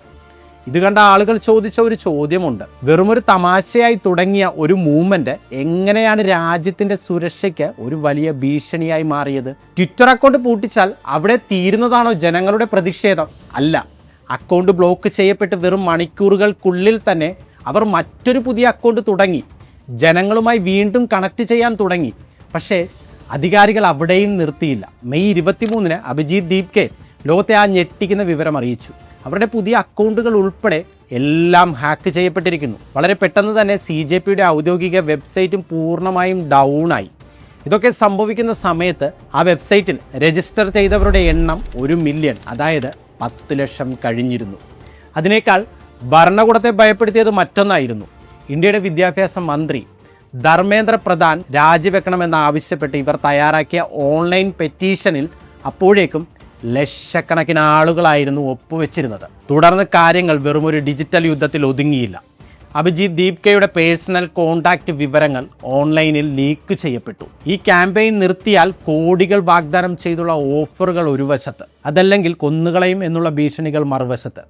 ഇത് കണ്ട ആളുകൾ ചോദിച്ച ഒരു ചോദ്യമുണ്ട്: വെറുമൊരു തമാശയായി തുടങ്ങിയ ഒരു മൂവ്മെൻറ്റ് എങ്ങനെയാണ് രാജ്യത്തിൻ്റെ സുരക്ഷയ്ക്ക് ഒരു വലിയ ഭീഷണിയായി മാറിയത്? ട്വിറ്റർ അക്കൗണ്ട് പൂട്ടിച്ചാൽ അവിടെ തീരുന്നതാണോ ജനങ്ങളുടെ പ്രതിഷേധം? അല്ല. അക്കൗണ്ട് ബ്ലോക്ക് ചെയ്യപ്പെട്ട് വെറും മണിക്കൂറുകൾക്കുള്ളിൽ തന്നെ അവർ മറ്റൊരു പുതിയ അക്കൗണ്ട് തുടങ്ങി, ജനങ്ങളുമായി വീണ്ടും കണക്ട് ചെയ്യാൻ തുടങ്ങി. പക്ഷേ അധികാരികൾ അവിടെയും നിർത്തിയില്ല. മെയ് 23 അഭിജിത്ത് ദീപ്കെ ലോകത്തെ ആ ഞെട്ടിക്കുന്ന വിവരം അറിയിച്ചു. അവരുടെ പുതിയ അക്കൗണ്ടുകൾ ഉൾപ്പെടെ എല്ലാം ഹാക്ക് ചെയ്യപ്പെട്ടിരിക്കുന്നു. വളരെ പെട്ടെന്ന് തന്നെ CJPയുടെ ഔദ്യോഗിക വെബ്സൈറ്റും പൂർണ്ണമായും ഡൗണായി. ഇതൊക്കെ സംഭവിക്കുന്ന സമയത്ത് ആ വെബ്സൈറ്റിൽ രജിസ്റ്റർ ചെയ്തവരുടെ എണ്ണം 1 മില്യൺ, അതായത് 10 ലക്ഷം കഴിഞ്ഞിരുന്നു. അതിനേക്കാൾ ഭരണകൂടത്തെ ഭയപ്പെടുത്തിയത് മറ്റൊന്നായിരുന്നു. ഇന്ത്യയുടെ വിദ്യാഭ്യാസ മന്ത്രി ധർമ്മേന്ദ്ര പ്രധാൻ രാജിവെക്കണമെന്ന് ആവശ്യപ്പെട്ട് ഇവർ തയ്യാറാക്കിയ ഓൺലൈൻ പെറ്റീഷനിൽ അപ്പോഴേക്കും ലക്ഷക്കണക്കിന് ആളുകളായിരുന്നു ഒപ്പുവെച്ചിരുന്നത്. തുടർന്ന് കാര്യങ്ങൾ വെറുമൊരു ഡിജിറ്റൽ യുദ്ധത്തിൽ ഒതുങ്ങിയില്ല. അഭിജിത്ത് ദീപ്കയുടെ പേഴ്സണൽ കോൺടാക്റ്റ് വിവരങ്ങൾ ഓൺലൈനിൽ ലീക്ക് ചെയ്യപ്പെട്ടു. ഈ ക്യാമ്പയിൻ നിർത്തിയാൽ കോടികൾ വാഗ്ദാനം ചെയ്തുള്ള ഓഫറുകൾ ഒരു വശത്ത്, അതല്ലെങ്കിൽ കൊന്നുകളയും എന്നുള്ള ഭീഷണികൾ മറുവശത്ത്.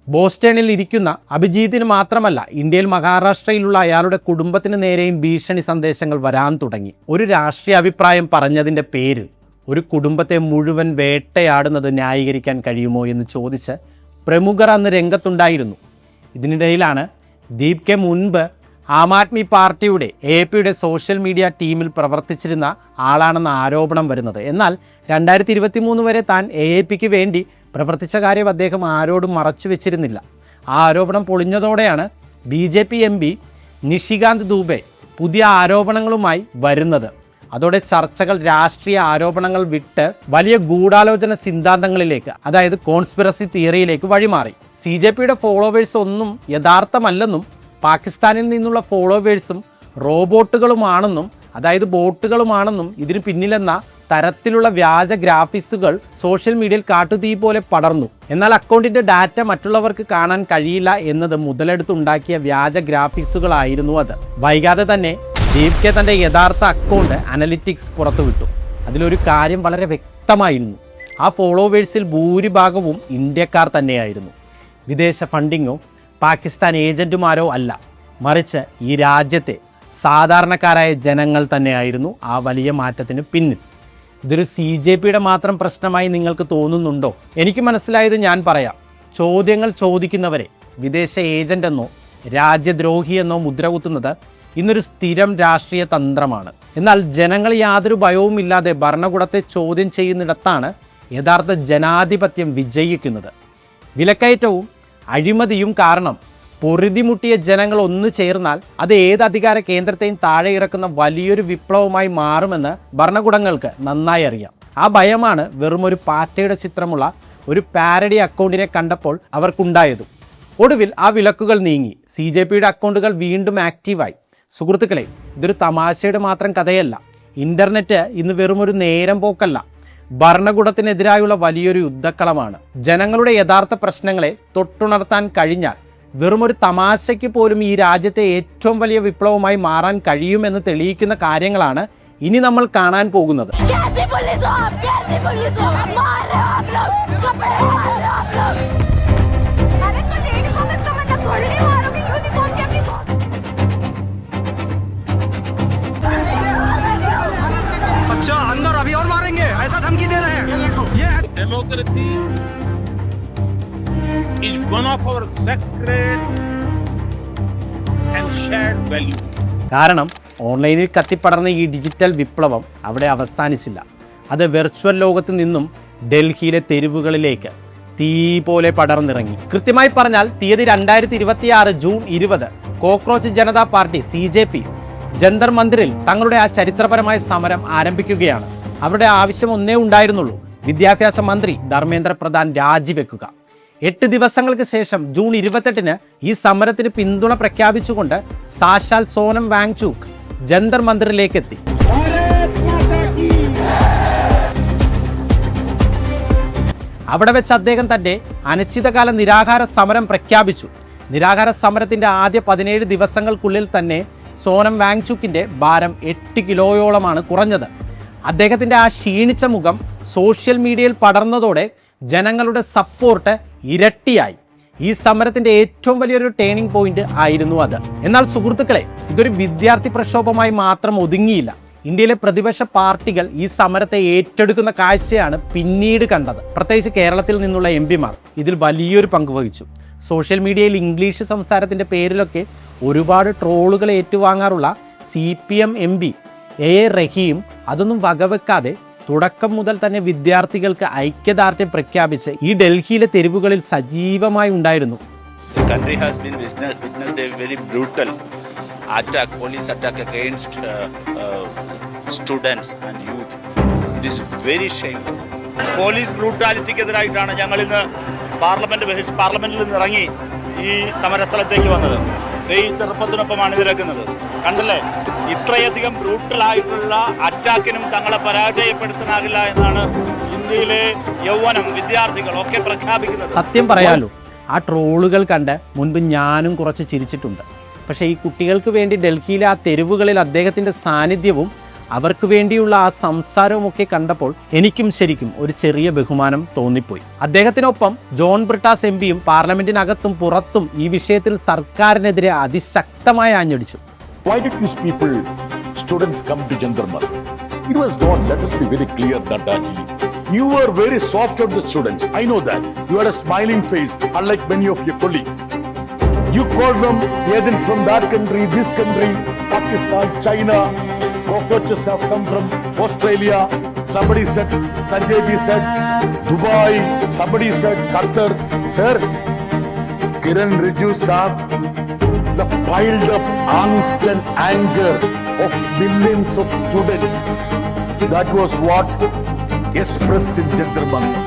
ബോസ്റ്റണിൽ ഇരിക്കുന്ന അഭിജിത്തിന് മാത്രമല്ല, ഇന്ത്യയിൽ മഹാരാഷ്ട്രയിലുള്ള അയാളുടെ കുടുംബത്തിന് നേരെയും ഭീഷണി സന്ദേശങ്ങൾ വരാൻ തുടങ്ങി. ഒരു രാഷ്ട്രീയ അഭിപ്രായം പറഞ്ഞതിൻ്റെ പേരിൽ ഒരു കുടുംബത്തെ മുഴുവൻ വേട്ടയാടുന്നത് ന്യായീകരിക്കാൻ കഴിയുമോ എന്ന് ചോദിച്ച് പ്രമുഖർ അന്ന് രംഗത്തുണ്ടായിരുന്നു. ഇതിനിടയിലാണ് ദീപ്കെ മുൻപ് ആം ആദ്മി പാർട്ടിയുടെ AAPയുടെ സോഷ്യൽ മീഡിയ ടീമിൽ പ്രവർത്തിച്ചിരുന്ന ആളാണെന്ന ആരോപണം വരുന്നത്. എന്നാൽ 2023 വരെ താൻ AAPക്ക് വേണ്ടി പ്രവർത്തിച്ച കാര്യം അദ്ദേഹം ആരോടും മറച്ചു വെച്ചിരുന്നില്ല. ആ ആരോപണം പൊളിഞ്ഞതോടെയാണ് BJP MP നിഷികാന്ത് ദുബെ പുതിയ ആരോപണങ്ങളുമായി വരുന്നത്. അതോടെ ചർച്ചകൾ രാഷ്ട്രീയ ആരോപണങ്ങൾ വിട്ട് വലിയ ഗൂഢാലോചന സിദ്ധാന്തങ്ങളിലേക്ക്, അതായത് കോൺസ്പിറസി തിയറിയിലേക്ക് വഴിമാറി. CJPയുടെ ഫോളോവേഴ്സ് ഒന്നും യഥാർത്ഥമല്ലെന്നും പാകിസ്ഥാനിൽ നിന്നുള്ള ഫോളോവേഴ്സും റോബോട്ടുകളുമാണെന്നും, അതായത് ബോട്ടുകളുമാണെന്നും ഇതിന് പിന്നിലെന്ന തരത്തിലുള്ള വ്യാജ ഗ്രാഫിക്സുകൾ സോഷ്യൽ മീഡിയയിൽ കാട്ടുതീ പോലെ പടർന്നു. എന്നാൽ അക്കൗണ്ടിൻ്റെ ഡാറ്റ മറ്റുള്ളവർക്ക് കാണാൻ കഴിയില്ല എന്നത് മുതലെടുത്തുണ്ടാക്കിയ വ്യാജ ഗ്രാഫിക്സുകളായിരുന്നു അത്. വൈകാതെ തന്നെ ദീപ്കെ തൻ്റെ യഥാർത്ഥ അക്കൗണ്ട് അനലിറ്റിക്സ് പുറത്തുവിട്ടു. അതിലൊരു കാര്യം വളരെ വ്യക്തമായിരുന്നു. ആ ഫോളോവേഴ്സിൽ ഭൂരിഭാഗവും ഇന്ത്യക്കാർ തന്നെയായിരുന്നു. വിദേശ ഫണ്ടിങ്ങോ പാകിസ്ഥാൻ ഏജൻറ്റുമാരോ അല്ല, മറിച്ച് ഈ രാജ്യത്തെ സാധാരണക്കാരായ ജനങ്ങൾ തന്നെയായിരുന്നു ആ വലിയ മാറ്റത്തിന് പിന്നിൽ. ഇതൊരു CJPയുടെ മാത്രം പ്രശ്നമായി നിങ്ങൾക്ക് തോന്നുന്നുണ്ടോ? എനിക്ക് മനസ്സിലായത് ഞാൻ പറയാം. ചോദ്യങ്ങൾ ചോദിക്കുന്നവരെ വിദേശ ഏജൻ്റ് എന്നോ രാജ്യദ്രോഹിയെന്നോ മുദ്രകുത്തുന്നത് ഇന്നൊരു സ്ഥിരം രാഷ്ട്രീയ തന്ത്രമാണ്. എന്നാൽ ജനങ്ങൾ യാതൊരു ഭയവുമില്ലാതെ ഭരണകൂടത്തെ ചോദ്യം ചെയ്യുന്നിടത്താണ് യഥാർത്ഥ ജനാധിപത്യം വിജയിക്കുന്നത്. വിലക്കയറ്റവും അഴിമതിയും കാരണം പൊറുതിമുട്ടിയ ജനങ്ങൾ ഒന്നു ചേർന്നാൽ അത് ഏത് അധികാര കേന്ദ്രത്തെയും താഴെ ഇറക്കുന്ന വലിയൊരു വിപ്ലവമായി മാറുമെന്ന് ഭരണകൂടങ്ങൾക്ക് നന്നായി അറിയാം. ആ ഭയമാണ് വെറുമൊരു പാറ്റയുടെ ചിത്രമുള്ള ഒരു പാരഡി അക്കൗണ്ടിനെ കണ്ടപ്പോൾ അവർക്കുണ്ടായതും. ഒടുവിൽ ആ വിലക്കുകൾ നീങ്ങി. CJPയുടെ അക്കൗണ്ടുകൾ വീണ്ടും ആക്റ്റീവായി. സുഹൃത്തുക്കളെ, ഇതൊരു തമാശയുടെ മാത്രം കഥയല്ല. ഇൻ്റർനെറ്റ് ഇന്ന് വെറുമൊരു നേരം പോക്കല്ല, ഭരണകൂടത്തിനെതിരായുള്ള വലിയൊരു യുദ്ധക്കളമാണ്. ജനങ്ങളുടെ യഥാർത്ഥ പ്രശ്നങ്ങളെ തൊട്ടുണർത്താൻ കഴിഞ്ഞാൽ വെറുമൊരു തമാശയ്ക്ക് പോലും ഈ രാജ്യത്തെ ഏറ്റവും വലിയ വിപ്ലവമായി മാറാൻ കഴിയുമെന്ന് തെളിയിക്കുന്ന കാര്യങ്ങളാണ് ഇനി നമ്മൾ കാണാൻ പോകുന്നത്. अच्छा अंदर अभी और मारेंगे, ऐसा धमकी दे रहे हैं। ये democracy is one of our sacred and shared values. കാരണം ഓൺലൈനിൽ കത്തിപ്പടർന്ന ഈ ഡിജിറ്റൽ വിപ്ലവം അവിടെ അവസാനിച്ചില്ല. അത് വെർച്വൽ ലോകത്ത് നിന്നും ഡൽഹിയിലെ തെരുവുകളിലേക്ക് തീ പോലെ പടർന്നിറങ്ങി. കൃത്യമായി പറഞ്ഞാൽ തീയതി 2026 June 20 cockroach Janata party CJP Jantar മന്ദിറിൽ തങ്ങളുടെ ആ ചരിത്രപരമായ സമരം ആരംഭിക്കുകയാണ്. അവരുടെ ആവശ്യം ഒന്നേ ഉണ്ടായിരുന്നുള്ളൂ: വിദ്യാഭ്യാസ മന്ത്രി ധർമ്മേന്ദ്ര പ്രധാൻ രാജിവെക്കുക. 8 ദിവസങ്ങൾക്ക് ശേഷം ജൂൺ 28 ഈ സമരത്തിന് പിന്തുണ പ്രഖ്യാപിച്ചുകൊണ്ട് സാക്ഷാൽ സോനം വാങ്ചുക് ജന്തർ മന്ദിറിലേക്ക് എത്തി. അവിടെ വെച്ച് അദ്ദേഹം തൻ്റെ അനിശ്ചിതകാല നിരാഹാര സമരം പ്രഖ്യാപിച്ചു. നിരാഹാര സമരത്തിൻ്റെ ആദ്യ 17 ദിവസങ്ങൾക്കുള്ളിൽ തന്നെ സോനം വാങ്ചുക്കിൻ്റെ ഭാരം 8 കിലോയോളമാണ് കുറഞ്ഞത്. അദ്ദേഹത്തിൻ്റെ ആ ക്ഷീണിച്ച മുഖം സോഷ്യൽ മീഡിയയിൽ പടർന്നതോടെ ജനങ്ങളുടെ സപ്പോർട്ട് ഇരട്ടിയായി. ഈ സമരത്തിൻ്റെ ഏറ്റവും വലിയൊരു ടേണിംഗ് പോയിന്റ് ആയിരുന്നു അത്. എന്നാൽ സുഹൃത്തുക്കളെ, ഇതൊരു വിദ്യാർത്ഥി പ്രക്ഷോഭമായി മാത്രം ഒതുങ്ങിയില്ല. ഇന്ത്യയിലെ പ്രതിപക്ഷ പാർട്ടികൾ ഈ സമരത്തെ ഏറ്റെടുക്കുന്ന കാഴ്ചയാണ് പിന്നീട് കണ്ടത്. പ്രത്യേകിച്ച് കേരളത്തിൽ നിന്നുള്ള MP-മാർ ഇതിൽ വലിയൊരു പങ്ക് വഹിച്ചു. സോഷ്യൽ മീഡിയയിൽ ഇംഗ്ലീഷ് സംസാരത്തിൻ്റെ പേരിലൊക്കെ ഒരുപാട് ട്രോളുകൾ ഏറ്റുവാങ്ങാറുള്ള CPM MP A. റഹീം അതൊന്നും വകവെക്കാതെ തുടക്കം മുതൽ തന്നെ വിദ്യാർത്ഥികൾക്ക് ഐക്യദാർഢ്യം പ്രഖ്യാപിച്ച് ഈ ഡൽഹിയിലെ തെരുവുകളിൽ സജീവമായി ഉണ്ടായിരുന്നു. The country has been witnessed a very brutal attack, police attack against students and youth. It is very shameful. Police ബ്രൂട്ടാലിറ്റിക്കെതിരായിട്ടാണ് ഞങ്ങൾ ഇന്ന് പാർലമെന്റിൽ നിന്ന് ഇറങ്ങി ഈ സമരസ്ഥലത്തേക്ക് വന്നത്. ഈ ചെറുപ്പത്തിനൊപ്പമാണ് ഇതിരക്കുന്നത്. കണ്ടല്ലേ, ഇത്രയധികം ബ്രൂട്ടലായിട്ടുള്ള അറ്റാക്കിനും തങ്ങളെ പരാജയപ്പെടുത്താനാകില്ല എന്നാണ് ഇന്ത്യയിലെ യൗവനം, വിദ്യാർത്ഥികൾ ഒക്കെ പ്രഖ്യാപിക്കുന്നത്. സത്യം പറയാലോ, ആ ട്രോളുകൾ കണ്ട് മുൻപ് ഞാനും കുറച്ച് ചിരിച്ചിട്ടുണ്ട്. പക്ഷേ ഈ കുട്ടികൾക്ക് വേണ്ടി ഡൽഹിയിലെ ആ തെരുവുകളിൽ അദ്ദേഹത്തിൻ്റെ സാന്നിധ്യവും അവർക്ക് വേണ്ടിയുള്ള ആ സംസാരവും ഒക്കെ കണ്ടപ്പോൾ എനിക്കും ശരിക്കും ഒരു ചെറിയ ബഹുമാനം തോന്നിപ്പോയി. അദ്ദേഹത്തിനൊപ്പം ജോൺ ബ്രിട്ടാസ് എംപിയും പാർലമെന്റിനകത്തും പുറത്തും ഈ വിഷയത്തിൽ സർക്കാരിനെതിരെ അതിശക്തമായി ആഞ്ഞടിച്ചു. Why did these people, students, come to Jantar Mantar? It was not, let us be very clear, Nadaji. You were very soft on the students. I know that. You had a smiling face, unlike many of your colleagues. You called them agents from that country, this country, Pakistan, China. Cockroaches have come from Australia. Somebody said, Sanjay ji said, Dubai. Somebody said, Qatar. Sir, Kiran Rijiju saab, the piled up angst and anger of millions of students. That was what expressed in Jantar Mantar.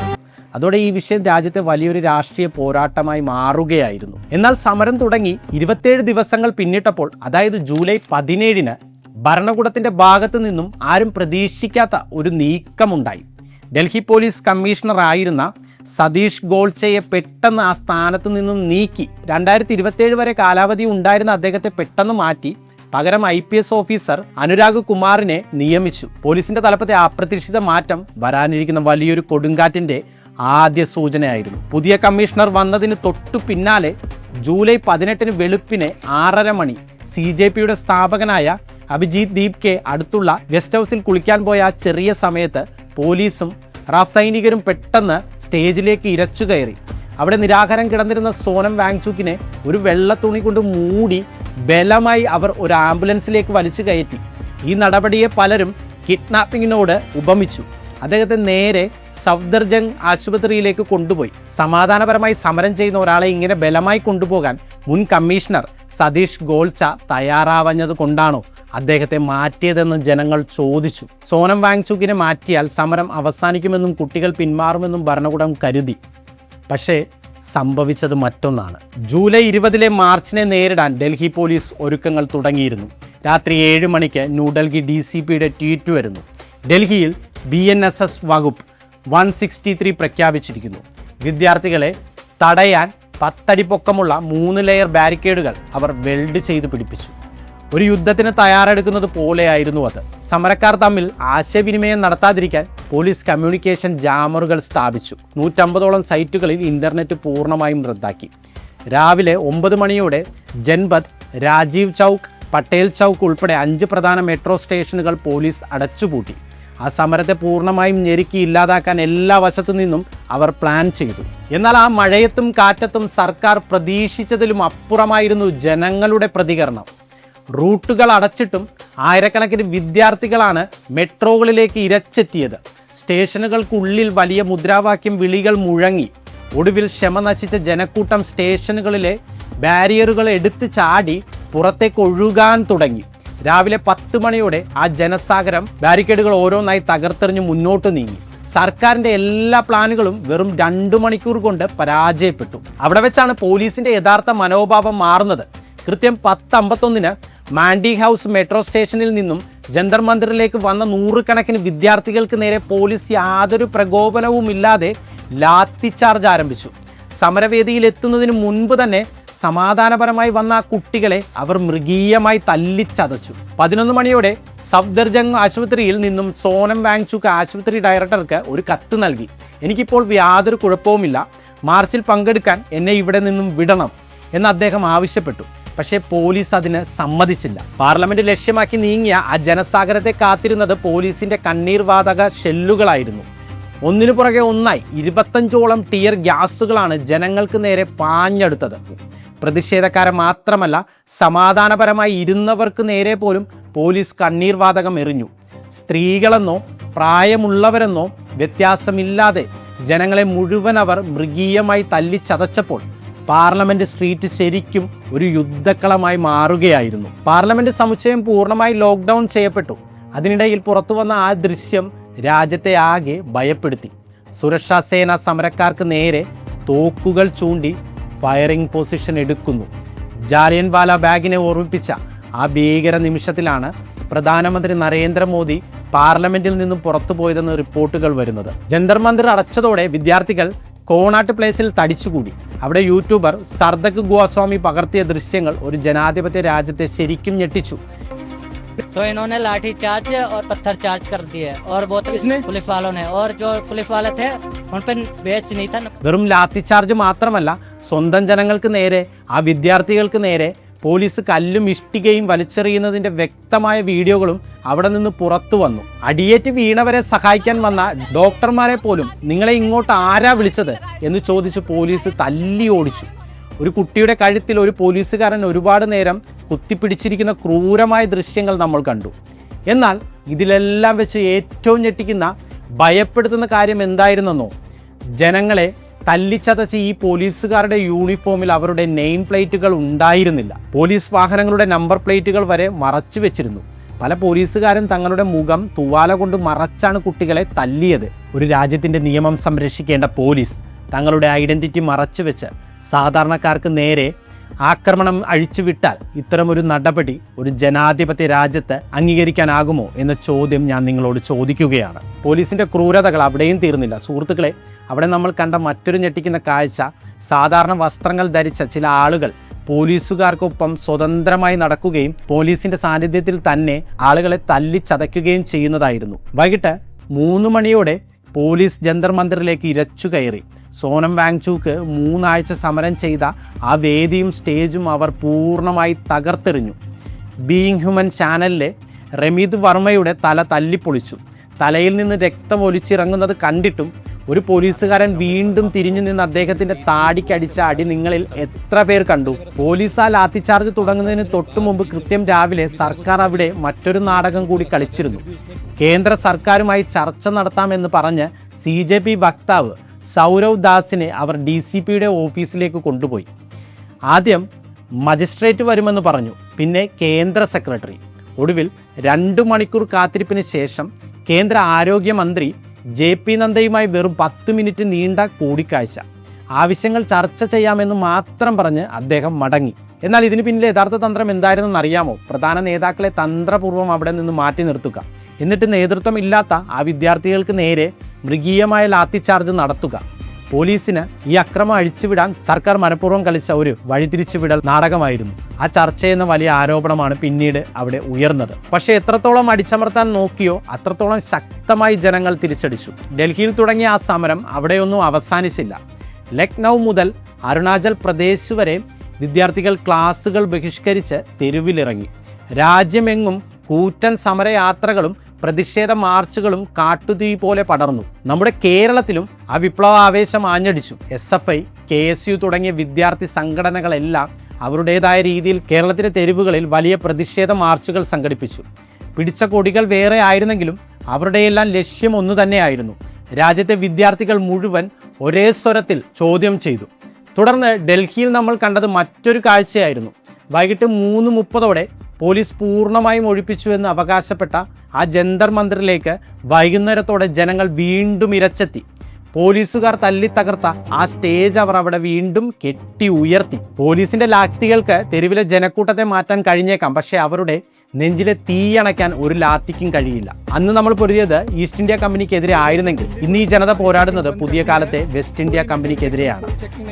അതോടെ ഈ വിഷയം രാജ്യത്തെ വലിയൊരു രാഷ്ട്രീയ പോരാട്ടമായി മാറുകയായിരുന്നു. എന്നാൽ സമരം തുടങ്ങി 27 ദിവസങ്ങൾ പിന്നിട്ടപ്പോൾ, അതായത് ജൂലൈ 17-ന് ഭരണകൂടത്തിൻ്റെ ഭാഗത്തു നിന്നും ആരും പ്രതീക്ഷിക്കാത്ത ഒരു നീക്കമുണ്ടായി. ഡൽഹി പോലീസ് കമ്മീഷണറായിരുന്ന സതീഷ് ഗോൾച്ചയെ പെട്ടെന്ന് ആ സ്ഥാനത്ത് നിന്നും നീക്കി 2027 വരെ കാലാവധി ഉണ്ടായിരുന്ന അദ്ദേഹത്തെ പെട്ടെന്ന് മാറ്റി പകരം IPS ഓഫീസർ അനുരാഗ് കുമാറിനെ നിയമിച്ചു. പോലീസിന്റെ തലപ്പത്തെ അപ്രതീക്ഷിത മാറ്റം വരാനിരിക്കുന്ന വലിയൊരു കൊടുങ്കാറ്റിന്റെ ആദ്യ സൂചനയായിരുന്നു. പുതിയ കമ്മീഷണർ വന്നതിന് തൊട്ടു പിന്നാലെ ജൂലൈ 18-ന് വെളുപ്പിനെ 6:30 മണി CJPയുടെ സ്ഥാപകനായ അഭിജിത് ദീപ്കെ അടുത്തുള്ള ഗസ്റ്റ് ഹൗസിൽ കുളിക്കാൻ പോയ ആ ചെറിയ സമയത്ത് പോലീസും റാഫ് സൈനികരും പെട്ടെന്ന് സ്റ്റേജിലേക്ക് ഇരച്ചു കയറി. അവിടെ നിരാഹാരം കിടന്നിരുന്ന സോനം വാങ്ചുക്കിനെ ഒരു വെള്ള തുണി കൊണ്ട് മൂടി ബലമായി അവർ ഒരു ആംബുലൻസിലേക്ക് വലിച്ചു കയറ്റി. ഈ നടപടിയെ പലരും കിഡ്നാപ്പിങ്ങിനോട് ഉപമിച്ചു. അദ്ദേഹത്തെ നേരെ സഫ്ദർജംഗ് ആശുപത്രിയിലേക്ക് കൊണ്ടുപോയി. സമാധാനപരമായി സമരം ചെയ്യുന്ന ഒരാളെ ഇങ്ങനെ ബലമായി കൊണ്ടുപോകാൻ മുൻ കമ്മീഷണർ സതീഷ് ഗോൾച്ച തയ്യാറാവഞ്ഞത് കൊണ്ടാണോ അദ്ദേഹത്തെ മാറ്റിയതെന്ന് ജനങ്ങൾ ചോദിച്ചു. സോനം വാങ്ചുക്കിനെ മാറ്റിയാൽ സമരം അവസാനിക്കുമെന്നും കുട്ടികൾ പിന്മാറുമെന്നും ഭരണകൂടം കരുതി. പക്ഷേ സംഭവിച്ചത് മറ്റൊന്നാണ്. ജൂലൈ 20-ലെ മാർച്ചിനെ നേരിടാൻ ഡൽഹി പോലീസ് ഒരുക്കങ്ങൾ തുടങ്ങിയിരുന്നു. രാത്രി 7 മണിക്ക് ന്യൂഡൽഹി DCPയുടെ ട്വീറ്റ് വരുന്നു. ഡൽഹിയിൽ BNSS വകുപ്പ് 163 പ്രഖ്യാപിച്ചിരിക്കുന്നു. വിദ്യാർത്ഥികളെ തടയാൻ 10 അടി പൊക്കമുള്ള 3 ലെയർ ബാരിക്കേഡുകൾ അവർ വെൽഡ് ചെയ്ത് പിടിപ്പിച്ചു. ഒരു യുദ്ധത്തിന് തയ്യാറെടുക്കുന്നത് പോലെയായിരുന്നു അത്. സമരക്കാർ തമ്മിൽ ആശയവിനിമയം നടത്താതിരിക്കാൻ പോലീസ് കമ്മ്യൂണിക്കേഷൻ ജാമറുകൾ സ്ഥാപിച്ചു. 150ഓളം സൈറ്റുകളിൽ ഇൻ്റർനെറ്റ് പൂർണ്ണമായും റദ്ദാക്കി. രാവിലെ 9 മണിയോടെ ജൻപത്, രാജീവ് ചൗക്ക്, പട്ടേൽ ചൗക്ക് ഉൾപ്പെടെ 5 പ്രധാന മെട്രോ സ്റ്റേഷനുകൾ പോലീസ് അടച്ചുപൂട്ടി. ആ സമരത്തെ പൂർണ്ണമായും ഞെരുക്കി ഇല്ലാതാക്കാൻ എല്ലാ വശത്തു നിന്നും അവർ പ്ലാൻ ചെയ്തു. എന്നാൽ ആ മഴയത്തും കാറ്റത്തും സർക്കാർ പ്രതീക്ഷിച്ചതിലും അപ്പുറമായിരുന്നു ജനങ്ങളുടെ പ്രതികരണം. റൂട്ടുകൾ അടച്ചിട്ടും ആയിരക്കണക്കിന് വിദ്യാർത്ഥികളാണ് മെട്രോകളിലേക്ക് ഇരച്ചെത്തിയത്. സ്റ്റേഷനുകൾക്കുള്ളിൽ വലിയ മുദ്രാവാക്യം വിളികൾ മുഴങ്ങി. ഒടുവിൽ ക്ഷമ നശിച്ച ജനക്കൂട്ടം സ്റ്റേഷനുകളിലെ ബാരിയറുകൾ എടുത്ത് ചാടി പുറത്തേക്ക് ഒഴുകാൻ തുടങ്ങി. രാവിലെ 10 മണിയോടെ ആ ജനസാഗരം ബാരിക്കേഡുകൾ ഓരോന്നായി തകർത്തെറിഞ്ഞ് മുന്നോട്ട് നീങ്ങി. സർക്കാരിൻ്റെ എല്ലാ പ്ലാനുകളും വെറും 2 മണിക്കൂർ കൊണ്ട് പരാജയപ്പെട്ടു. അവിടെ വെച്ചാണ് പോലീസിൻ്റെ യഥാർത്ഥ മനോഭാവം മാറുന്നത്. കൃത്യം 10:51-ന് മാൻഡി ഹൗസ് മെട്രോ സ്റ്റേഷനിൽ നിന്നും ജന്തർ മന്ദിറിലേക്ക് വന്ന 100 കണക്കിന് വിദ്യാർത്ഥികൾക്ക് നേരെ പോലീസ് യാതൊരു പ്രകോപനവുമില്ലാതെ ലാത്തി ചാർജ് ആരംഭിച്ചു. സമരവേദിയിൽ എത്തുന്നതിന് മുൻപ് തന്നെ സമാധാനപരമായി വന്ന ആ കുട്ടികളെ അവർ മൃഗീയമായി തല്ലിച്ചതച്ചു. 11 മണിയോടെ സഫ്ദർജംഗ് ആശുപത്രിയിൽ നിന്നും സോനം വാങ്ചുക്ക് ആശുപത്രി ഡയറക്ടർക്ക് ഒരു കത്ത് നൽകി. എനിക്കിപ്പോൾ യാതൊരു കുഴപ്പവുമില്ല, മാർച്ചിൽ പങ്കെടുക്കാൻ എന്നെ ഇവിടെ നിന്നും വിടണം എന്ന് അദ്ദേഹം ആവശ്യപ്പെട്ടു. പക്ഷേ പോലീസ് അതിന് സമ്മതിച്ചില്ല. പാർലമെന്റ് ലക്ഷ്യമാക്കി നീങ്ങിയ ആ ജനസാഗരത്തെ കാത്തിരുന്നത് പോലീസിന്റെ കണ്ണീർവാതക ഷെല്ലുകളായിരുന്നു. ഒന്നിനു പുറകെ ഒന്നായി 25ഓളം ടിയർ ഗ്യാസുകളാണ് ജനങ്ങൾക്ക് നേരെ പാഞ്ഞെടുത്തത്. പ്രതിഷേധക്കാരെ മാത്രമല്ല, സമാധാനപരമായി ഇരുന്നവർക്ക് നേരെ പോലും പോലീസ് കണ്ണീർവാതകം എറിഞ്ഞു. സ്ത്രീകളെന്നോ പ്രായമുള്ളവരെന്നോ വ്യത്യാസമില്ലാതെ ജനങ്ങളെ മുഴുവൻ അവർ മൃഗീയമായി തല്ലിച്ചതച്ചപ്പോൾ പാർലമെന്റ് സ്ട്രീറ്റ് ശരിക്കും ഒരു യുദ്ധക്കളമായി മാറുകയായിരുന്നു. പാർലമെന്റ് സമുച്ചയം പൂർണ്ണമായി ലോക്ക്ഡൗൺ ചെയ്യപ്പെട്ടു. അതിനിടയിൽ പുറത്തു വന്ന ആ ദൃശ്യം രാജ്യത്തെ ആകെ ഭയപ്പെടുത്തി. സുരക്ഷാ സേന സമരക്കാർക്ക് നേരെ തോക്കുകൾ ചൂണ്ടി ഫയറിംഗ് പൊസിഷൻ എടുക്കുന്നു. ജാലിയൻവാല ബാഗിനെ ഓർമ്മിപ്പിച്ച ആ ഭീകര നിമിഷത്തിലാണ് പ്രധാനമന്ത്രി നരേന്ദ്രമോദി പാർലമെന്റിൽ നിന്നും പുറത്തു പോയതെന്ന് റിപ്പോർട്ടുകൾ വരുന്നത്. ജന്തർ മന്ദിർ അടച്ചതോടെ വിദ്യാർത്ഥികൾ കോണാട്ട് പ്ലേസിൽ തടിച്ചുകൂടി. അവിടെ യൂട്യൂബർ സർദക് ഗോസ്വാമി പകർത്തിയ ദൃശ്യങ്ങൾ ഒരു ജനാധിപത്യ രാജ്യത്തെ ശരിക്കും ഞെട്ടിച്ചു. तो इन्होंने लाठी चार्ज और पत्थर चार्ज कर दिए और बहुत पुलिस वालों ने और जो पुलिस वाले थे उन पर बेच नहीं था. വെറും ലാത്തി ചാർജ് മാത്രമല്ല, സ്വന്തം ജനങ്ങൾക്ക് നേരെ, ആ വിദ്യാർത്ഥികൾക്ക് നേരെ പോലീസ് കല്ലും ഇഷ്ടികയും വലിച്ചെറിയുന്നതിൻ്റെ വ്യക്തമായ വീഡിയോകളും അവിടെ നിന്ന് പുറത്തു വന്നു. അടിയേറ്റ് വീണവരെ സഹായിക്കാൻ വന്ന ഡോക്ടർമാരെ പോലും നിങ്ങളെ ഇങ്ങോട്ട് ആരാ വിളിച്ചത് എന്ന് ചോദിച്ച് പോലീസ് തല്ലി ഓടിച്ചു. ഒരു കുട്ടിയുടെ കഴുത്തിൽ ഒരു പോലീസുകാരൻ ഒരുപാട് നേരം കുത്തിപ്പിടിച്ചിരിക്കുന്ന ക്രൂരമായ ദൃശ്യങ്ങൾ നമ്മൾ കണ്ടു. എന്നാൽ ഇതിലെല്ലാം വെച്ച് ഏറ്റവും ഞെട്ടിക്കുന്ന ഭയപ്പെടുത്തുന്ന കാര്യം എന്തായിരുന്നെന്നോ? ജനങ്ങളെ തല്ലിച്ചതച്ച് ഈ പോലീസുകാരുടെ യൂണിഫോമിൽ അവരുടെ നെയിം പ്ലേറ്റുകൾ ഉണ്ടായിരുന്നില്ല. പോലീസ് വാഹനങ്ങളുടെ നമ്പർ പ്ലേറ്റുകൾ വരെ മറച്ചു വെച്ചിരുന്നു. പല പോലീസുകാരും തങ്ങളുടെ മുഖം തുവാല കൊണ്ട് മറച്ചാണ് കുട്ടികളെ തല്ലിയത്. ഒരു രാജ്യത്തിൻ്റെ നിയമം സംരക്ഷിക്കേണ്ട പോലീസ് തങ്ങളുടെ ഐഡൻറ്റിറ്റി മറച്ചു വെച്ച് സാധാരണക്കാർക്ക് നേരെ ആക്രമണം അഴിച്ചുവിട്ടാൽ ഇത്തരമൊരു നടപടി ഒരു ജനാധിപത്യ രാജ്യത്ത് അംഗീകരിക്കാനാകുമോ എന്ന ചോദ്യം ഞാൻ നിങ്ങളോട് ചോദിക്കുകയാണ്. പോലീസിൻ്റെ ക്രൂരതകൾ അവിടെയും തീർന്നില്ല. സുഹൃത്തുക്കളെ, അവിടെ നമ്മൾ കണ്ട മറ്റൊരു ഞെട്ടിക്കുന്ന കാഴ്ച, സാധാരണ വസ്ത്രങ്ങൾ ധരിച്ച ചില ആളുകൾ പോലീസുകാർക്കൊപ്പം സ്വതന്ത്രമായി നടക്കുകയും പോലീസിൻ്റെ സാന്നിധ്യത്തിൽ തന്നെ ആളുകളെ തല്ലിച്ചതയ്ക്കുകയും ചെയ്യുന്നതായിരുന്നു. വൈകിട്ട് 3 മണിയോടെ പോലീസ് ജന്തർ മന്ദിറിലേക്ക് ഇരച്ചു കയറി. സോനം വാങ്ചുക്ക് 3 ആഴ്ച സമരം ചെയ്ത ആ വേദിയും സ്റ്റേജും അവർ പൂർണ്ണമായി തകർത്തെറിഞ്ഞു. ബീയിങ് ഹ്യൂമൻ ചാനലിലെ റമീത് വർമ്മയുടെ തല തല്ലിപ്പൊളിച്ചു. തലയിൽ നിന്ന് രക്തം ഒലിച്ചിറങ്ങുന്നത് കണ്ടിട്ടും ഒരു പോലീസുകാരൻ വീണ്ടും തിരിഞ്ഞു നിന്ന് അദ്ദേഹത്തിൻ്റെ താടിക്കടിച്ച അടി നിങ്ങളിൽ എത്ര പേർ കണ്ടു? പോലീസ് ആ ലാത്തിച്ചാർജ് തുടങ്ങുന്നതിന് തൊട്ടു മുമ്പ് കൃത്യം രാവിലെ സർക്കാർ അവിടെ മറ്റൊരു നാടകം കൂടി കളിച്ചിരുന്നു. കേന്ദ്ര സർക്കാരുമായി ചർച്ച നടത്താമെന്ന് പറഞ്ഞ് CJP വക്താവ് സൗരവ് ദാസിനെ അവർ DCPയുടെ ഓഫീസിലേക്ക് കൊണ്ടുപോയി. ആദ്യം മജിസ്ട്രേറ്റ് വരുമെന്ന് പറഞ്ഞു, പിന്നെ കേന്ദ്ര സെക്രട്ടറി. ഒടുവിൽ 2 മണിക്കൂർ കാത്തിരിപ്പിന് ശേഷം കേന്ദ്ര ആരോഗ്യമന്ത്രി JP നദ്ദയുമായി വെറും 10 മിനിറ്റ് നീണ്ട കൂടിക്കാഴ്ച. ആവശ്യങ്ങൾ ചർച്ച ചെയ്യാമെന്ന് മാത്രം പറഞ്ഞ് അദ്ദേഹം മടങ്ങി. എന്നാൽ ഇതിന് പിന്നിലെ യഥാർത്ഥ തന്ത്രം എന്തായിരുന്നെന്ന് അറിയാമോ? പ്രധാന നേതാക്കളെ തന്ത്രപൂർവ്വം അവിടെ നിന്ന് മാറ്റി നിർത്തുക, എന്നിട്ട് നേതൃത്വം ഇല്ലാത്ത ആ വിദ്യാർത്ഥികൾക്ക് നേരെ മൃഗീയമായ ലാത്തിച്ചാർജ് നടത്തുക. പോലീസിന് ഈ അക്രമം അഴിച്ചുവിടാൻ സർക്കാർ മനഃപൂർവ്വം കളിച്ച ഒരു വഴിതിരിച്ചുവിടൽ നാടകമായിരുന്നു. ആ ചർച്ചയെന്ന വലിയ ആരോപണമാണ് പിന്നീട് അവിടെ ഉയർന്നത്. പക്ഷേ എത്രത്തോളം അടിച്ചമർത്താൻ നോക്കിയോ അത്രത്തോളം ശക്തമായി ജനങ്ങൾ തിരിച്ചടിച്ചു. ഡൽഹിയിൽ തുടങ്ങിയ ആ സമരം അവിടെയൊന്നും അവസാനിച്ചില്ല. ലക്നൗ മുതൽ അരുണാചൽ പ്രദേശ് വരെ വിദ്യാർത്ഥികൾ ക്ലാസുകൾ ബഹിഷ്കരിച്ച് തെരുവിലിറങ്ങി. രാജ്യമെങ്ങും കൂറ്റൻ സമരയാത്രകളും പ്രതിഷേധ മാർച്ചുകളും കാട്ടുതീ പോലെ പടർന്നു. നമ്മുടെ കേരളത്തിലും ആ വിപ്ലവാവേശം ആഞ്ഞടിച്ചു. SFI, KSU തുടങ്ങിയ വിദ്യാർത്ഥി സംഘടനകളെല്ലാം അവരുടേതായ രീതിയിൽ കേരളത്തിലെ തെരുവുകളിൽ വലിയ പ്രതിഷേധ മാർച്ചുകൾ സംഘടിപ്പിച്ചു. പിടിച്ച കൊടികൾ വേറെ ആയിരുന്നെങ്കിലും അവരുടെയെല്ലാം ലക്ഷ്യം ഒന്നു തന്നെയായിരുന്നു. രാജ്യത്തെ വിദ്യാർത്ഥികൾ മുഴുവൻ ഒരേ സ്വരത്തിൽ ചോദ്യം ചെയ്തു. തുടർന്ന് ഡൽഹിയിൽ നമ്മൾ കണ്ടത് മറ്റൊരു കാഴ്ചയായിരുന്നു. വൈകിട്ട് 3:30 പോലീസ് പൂർണ്ണമായും ഒഴിപ്പിച്ചുവെന്ന് അവകാശപ്പെട്ട ആ ജന്തർ മന്ദിറിലേക്ക് വൈകുന്നേരത്തോടെ ജനങ്ങൾ വീണ്ടും ഇരച്ചെത്തി. പോലീസുകാർ തല്ലിത്തകർത്ത ആ സ്റ്റേജ് അവർ അവിടെ വീണ്ടും കെട്ടി ഉയർത്തി. പോലീസിന്റെ ലാത്തികൾക്ക് തെരുവിലെ ജനക്കൂട്ടത്തെ മാറ്റാൻ കഴിഞ്ഞേക്കാം, പക്ഷേ അവരുടെ നെഞ്ചിലെ തീയണയ്ക്കാൻ ഒരു ലാത്തിക്കും കഴിയില്ല. അന്ന് നമ്മൾ പൊരുതിയത് ഈസ്റ്റ് ഇന്ത്യ കമ്പനിക്കെതിരെ ആയിരുന്നെങ്കിൽ ഇന്ന് ഈ ജനത പോരാടുന്നത് പുതിയ കാലത്തെ വെസ്റ്റ് ഇന്ത്യ കമ്പനിക്കെതിരെയാണ്.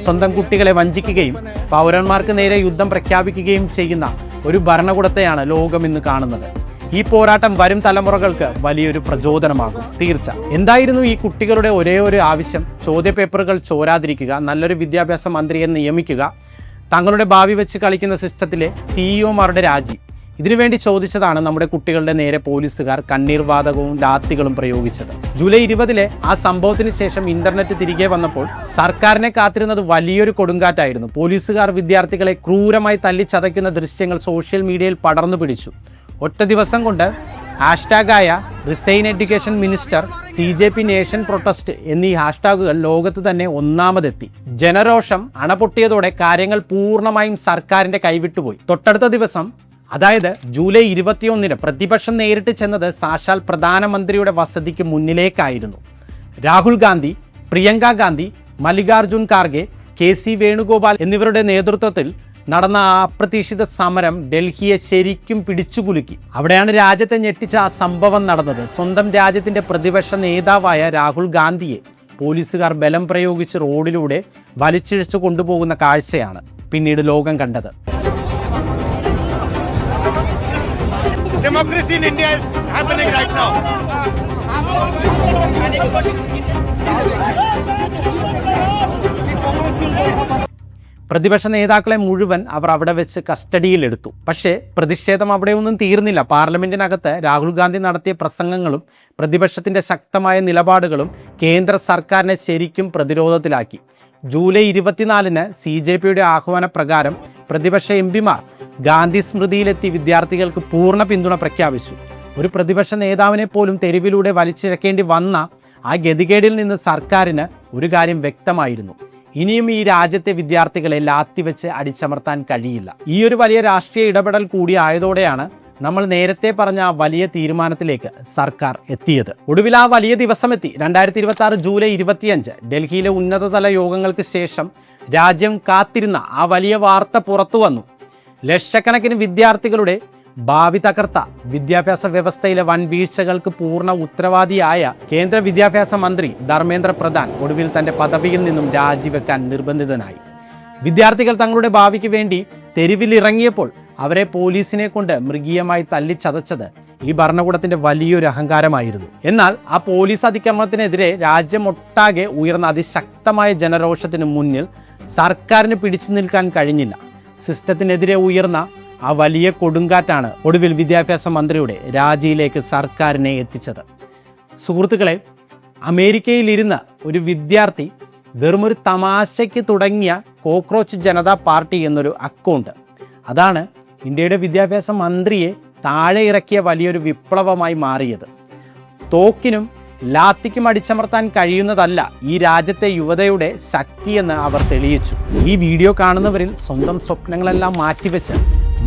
സ്വന്തം കുട്ടികളെ വഞ്ചിക്കുകയും പൗരന്മാർക്ക് നേരെ യുദ്ധം പ്രഖ്യാപിക്കുകയും ചെയ്യുന്ന ഒരു ഭരണകൂടത്തെയാണ് ലോകം ഇന്ന് കാണുന്നത്. ഈ പോരാട്ടം വരും തലമുറകൾക്ക് വലിയൊരു പ്രചോദനമാകും. തീർച്ച. എന്തായിരുന്നു ഈ കുട്ടികളുടെ ഒരേ ഒരു ആവശ്യം? ചോദ്യപേപ്പറുകൾ ചോരാതിരിക്കുക, നല്ലൊരു വിദ്യാഭ്യാസ മന്ത്രിയെ നിയമിക്കുക, തങ്ങളുടെ ഭാവി വെച്ച് കളിക്കുന്ന സിസ്റ്റത്തിലെ CEOമാരുടെ രാജി. ഇതിനുവേണ്ടി ചോദിച്ചതാണ് നമ്മുടെ കുട്ടികളുടെ നേരെ പോലീസുകാർ കണ്ണീർ വാതകവും ലാത്തികളും പ്രയോഗിച്ചത്. ജൂലൈ 20 ആ സംഭവത്തിന് ശേഷം ഇന്റർനെറ്റ് തിരികെ വന്നപ്പോൾ സർക്കാരിനെ കാത്തിരുന്നത് വലിയൊരു കൊടുങ്കാറ്റായിരുന്നു. പോലീസുകാർ വിദ്യാർത്ഥികളെ ക്രൂരമായി തല്ലിച്ചതയ്ക്കുന്ന ദൃശ്യങ്ങൾ സോഷ്യൽ മീഡിയയിൽ പടർന്നു പിടിച്ചു. ഒറ്റ ദിവസം കൊണ്ട് ഹാഷ്ടാഗായ resign education minister, CJP nation protest എന്നീ ഹാഷ്ടാഗുകൾ ലോകത്ത് തന്നെ ഒന്നാമതെത്തി. ജനരോഷം അണപൊട്ടിയതോടെ കാര്യങ്ങൾ പൂർണ്ണമായും സർക്കാരിന്റെ കൈവിട്ടുപോയി. തൊട്ടടുത്ത ദിവസം, അതായത് ജൂലൈ 21-ന് പ്രതിപക്ഷം നേരിട്ട് ചെന്നത് സാക്ഷാൽ പ്രധാനമന്ത്രിയുടെ വസതിക്ക് മുന്നിലേക്കായിരുന്നു. രാഹുൽ ഗാന്ധി, പ്രിയങ്ക ഗാന്ധി, മല്ലികാർജുൻ ഖാർഗെ, KC വേണുഗോപാൽ എന്നിവരുടെ നേതൃത്വത്തിൽ നടന്ന ആ അപ്രതീക്ഷിത സമരം ഡൽഹിയെ ശരിക്കും പിടിച്ചുകുലുക്കി. അവിടെയാണ് രാജ്യത്തെ ഞെട്ടിച്ച ആ സംഭവം നടന്നത്. സ്വന്തം രാജ്യത്തിന്റെ പ്രതിപക്ഷ നേതാവായ രാഹുൽ ഗാന്ധിയെ പോലീസുകാർ ബലം പ്രയോഗിച്ച് റോഡിലൂടെ വലിച്ചിഴച്ചു കൊണ്ടുപോകുന്ന കാഴ്ചയാണ് പിന്നീട് ലോകം കണ്ടത്. Democracy in India is happening right now. പ്രതിപക്ഷ നേതാക്കളെ മുഴുവൻ അവർ അവിടെ വെച്ച് കസ്റ്റഡിയിലെടുത്തു. പക്ഷേ പ്രതിഷേധം അവിടെയൊന്നും തീർന്നില്ല. പാർലമെന്റിനകത്ത് രാഹുൽ ഗാന്ധി നടത്തിയ പ്രസംഗങ്ങളും പ്രതിപക്ഷത്തിൻ്റെ ശക്തമായ നിലപാടുകളും കേന്ദ്ര സർക്കാരിനെ ശരിക്കും പ്രതിരോധത്തിലാക്കി. ജൂലൈ 24-ന് CJPയുടെ ആഹ്വാനപ്രകാരം പ്രതിപക്ഷ MP-മാർ ഗാന്ധി സ്മൃതിയിലെത്തി വിദ്യാർത്ഥികൾക്ക് പൂർണ്ണ പിന്തുണ പ്രഖ്യാപിച്ചു. ഒരു പ്രതിപക്ഷ നേതാവിനെ പോലും തെരുവിലൂടെ വലിച്ചിഴക്കേണ്ടി വന്ന ആ ഗതികേടിൽ നിന്ന് സർക്കാരിന് ഒരു കാര്യം വ്യക്തമായിരുന്നു: ഇനിയും ഈ രാജ്യത്തെ വിദ്യാർത്ഥികളെ ലാത്തിവെച്ച് അടിച്ചമർത്താൻ കഴിയില്ല. ഈ ഒരു വലിയ രാഷ്ട്രീയ ഇടപെടൽ കൂടി ആയതോടെയാണ് നമ്മൾ നേരത്തെ പറഞ്ഞ ആ വലിയ തീരുമാനത്തിലേക്ക് സർക്കാർ എത്തിയത്. ഒടുവിൽ ആ വലിയ ദിവസമെത്തി. 2026 ജൂലൈ 25 ഡൽഹിയിലെ ഉന്നതതല യോഗങ്ങൾക്ക് ശേഷം രാജ്യം കാത്തിരുന്ന ആ വലിയ വാർത്ത പുറത്തു വന്നു. ലക്ഷക്കണക്കിന് വിദ്യാർത്ഥികളുടെ ഭാവി തകർത്ത വിദ്യാഭ്യാസ വ്യവസ്ഥയിലെ വൻ വീഴ്ചകൾക്ക് പൂർണ്ണ ഉത്തരവാദിയായ കേന്ദ്ര വിദ്യാഭ്യാസ മന്ത്രി ധർമ്മേന്ദ്ര പ്രധാൻ ഒടുവിൽ തൻ്റെ പദവിയിൽ നിന്നും രാജിവെക്കാൻ നിർബന്ധിതനായി. വിദ്യാർത്ഥികൾ തങ്ങളുടെ ഭാവിക്ക് വേണ്ടി തെരുവിലിറങ്ങിയപ്പോൾ അവരെ പോലീസിനെ കൊണ്ട് മൃഗീയമായി തല്ലിച്ചതച്ചത് ഈ ഭരണകൂടത്തിൻ്റെ വലിയൊരു അഹങ്കാരമായിരുന്നു. എന്നാൽ ആ പോലീസ് അതിക്രമത്തിനെതിരെ രാജ്യമൊട്ടാകെ ഉയർന്ന അതിശക്തമായ ജനരോഷത്തിന് മുന്നിൽ സർക്കാരിന് പിടിച്ചു നിൽക്കാൻ കഴിഞ്ഞില്ല. സിസ്റ്റത്തിനെതിരെ ഉയർന്ന ആ വലിയ കൊടുങ്കാറ്റാണ് ഒടുവിൽ വിദ്യാഭ്യാസ മന്ത്രിയുടെ രാജിയിലേക്ക് സർക്കാരിനെ എത്തിച്ചത്. സുഹൃത്തുക്കളെ, അമേരിക്കയിലിരുന്ന ഒരു വിദ്യാർത്ഥി വെറുമൊരു തമാശയ്ക്ക് തുടങ്ങിയ കോക്രോച്ച് ജനതാ പാർട്ടി എന്നൊരു അക്കൗണ്ട്, അതാണ് ഇന്ത്യയുടെ വിദ്യാഭ്യാസ മന്ത്രിയെ താഴെ ഇറക്കിയ വലിയൊരു വിപ്ലവമായി മാറിയത്. തോക്കിനും ലാത്തിക്കും അടിച്ചമർത്താൻ കഴിയുന്നതല്ല ഈ രാജ്യത്തെ യുവതയുടെ ശക്തിയെന്ന് അവർ തെളിയിച്ചു. ഈ വീഡിയോ കാണുന്നവരിൽ സ്വന്തം സ്വപ്നങ്ങളെല്ലാം മാറ്റിവെച്ച്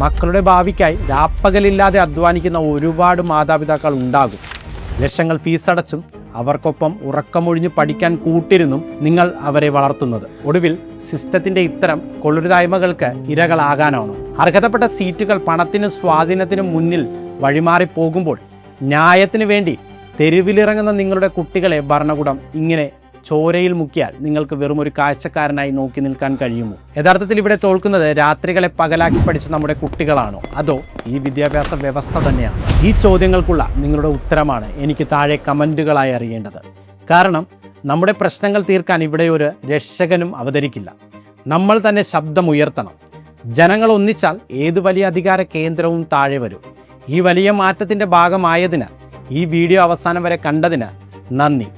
മക്കളുടെ ഭാവിക്കായി രാപ്പകലില്ലാതെ അധ്വാനിക്കുന്ന ഒരുപാട് മാതാപിതാക്കൾ ഉണ്ടാകും. ലക്ഷങ്ങൾ ഫീസടച്ചും അവർക്കൊപ്പം ഉറക്കമൊഴിഞ്ഞ് പഠിക്കാൻ കൂട്ടിരുന്നും നിങ്ങൾ അവരെ വളർത്തുന്നത് ഒടുവിൽ സിസ്റ്റത്തിൻ്റെ ഇത്തരം കൊള്ളരുതായ്മകൾക്ക് ഇരകളാകാനാണോ? അർഹതപ്പെട്ട സീറ്റുകൾ പണത്തിനും സ്വാധീനത്തിനും മുന്നിൽ വഴിമാറിപ്പോകുമ്പോൾ ന്യായത്തിന് വേണ്ടി തെരുവിലിറങ്ങുന്ന നിങ്ങളുടെ കുട്ടികളെ ഭരണകൂടം ഇങ്ങനെ ചോരയിൽ മുക്കിയാൽ നിങ്ങൾക്ക് വെറും ഒരു കാഴ്ചക്കാരനായി നോക്കി നിൽക്കാൻ കഴിയുമോ? യഥാർത്ഥത്തിൽ ഇവിടെ തോൽക്കുന്നത് രാത്രികളെ പകലാക്കി പഠിച്ച നമ്മുടെ കുട്ടികളാണോ, അതോ ഈ വിദ്യാഭ്യാസ വ്യവസ്ഥ തന്നെയാണ്? ഈ ചോദ്യങ്ങൾക്കുള്ള നിങ്ങളുടെ ഉത്തരമാണ് എനിക്ക് താഴെ കമൻറ്റുകളായി അറിയേണ്ടത്. കാരണം നമ്മുടെ പ്രശ്നങ്ങൾ തീർക്കാൻ ഇവിടെ ഒരു രക്ഷകനും അവതരിക്കില്ല. നമ്മൾ തന്നെ ശബ്ദമുയർത്തണം. ജനങ്ങൾ ഒന്നിച്ചാൽ ഏത് വലിയ അധികാര കേന്ദ്രവും താഴെ വരും. ഈ വലിയ മാറ്റത്തിൻ്റെ ഭാഗമായതിന്, ഈ വീഡിയോ അവസാനം വരെ കണ്ടതിന് നന്ദി.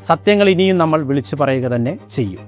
സത്യങ്ങൾ ഇനിയും നമ്മൾ വിളിച്ചു പറയുക തന്നെ ചെയ്യും.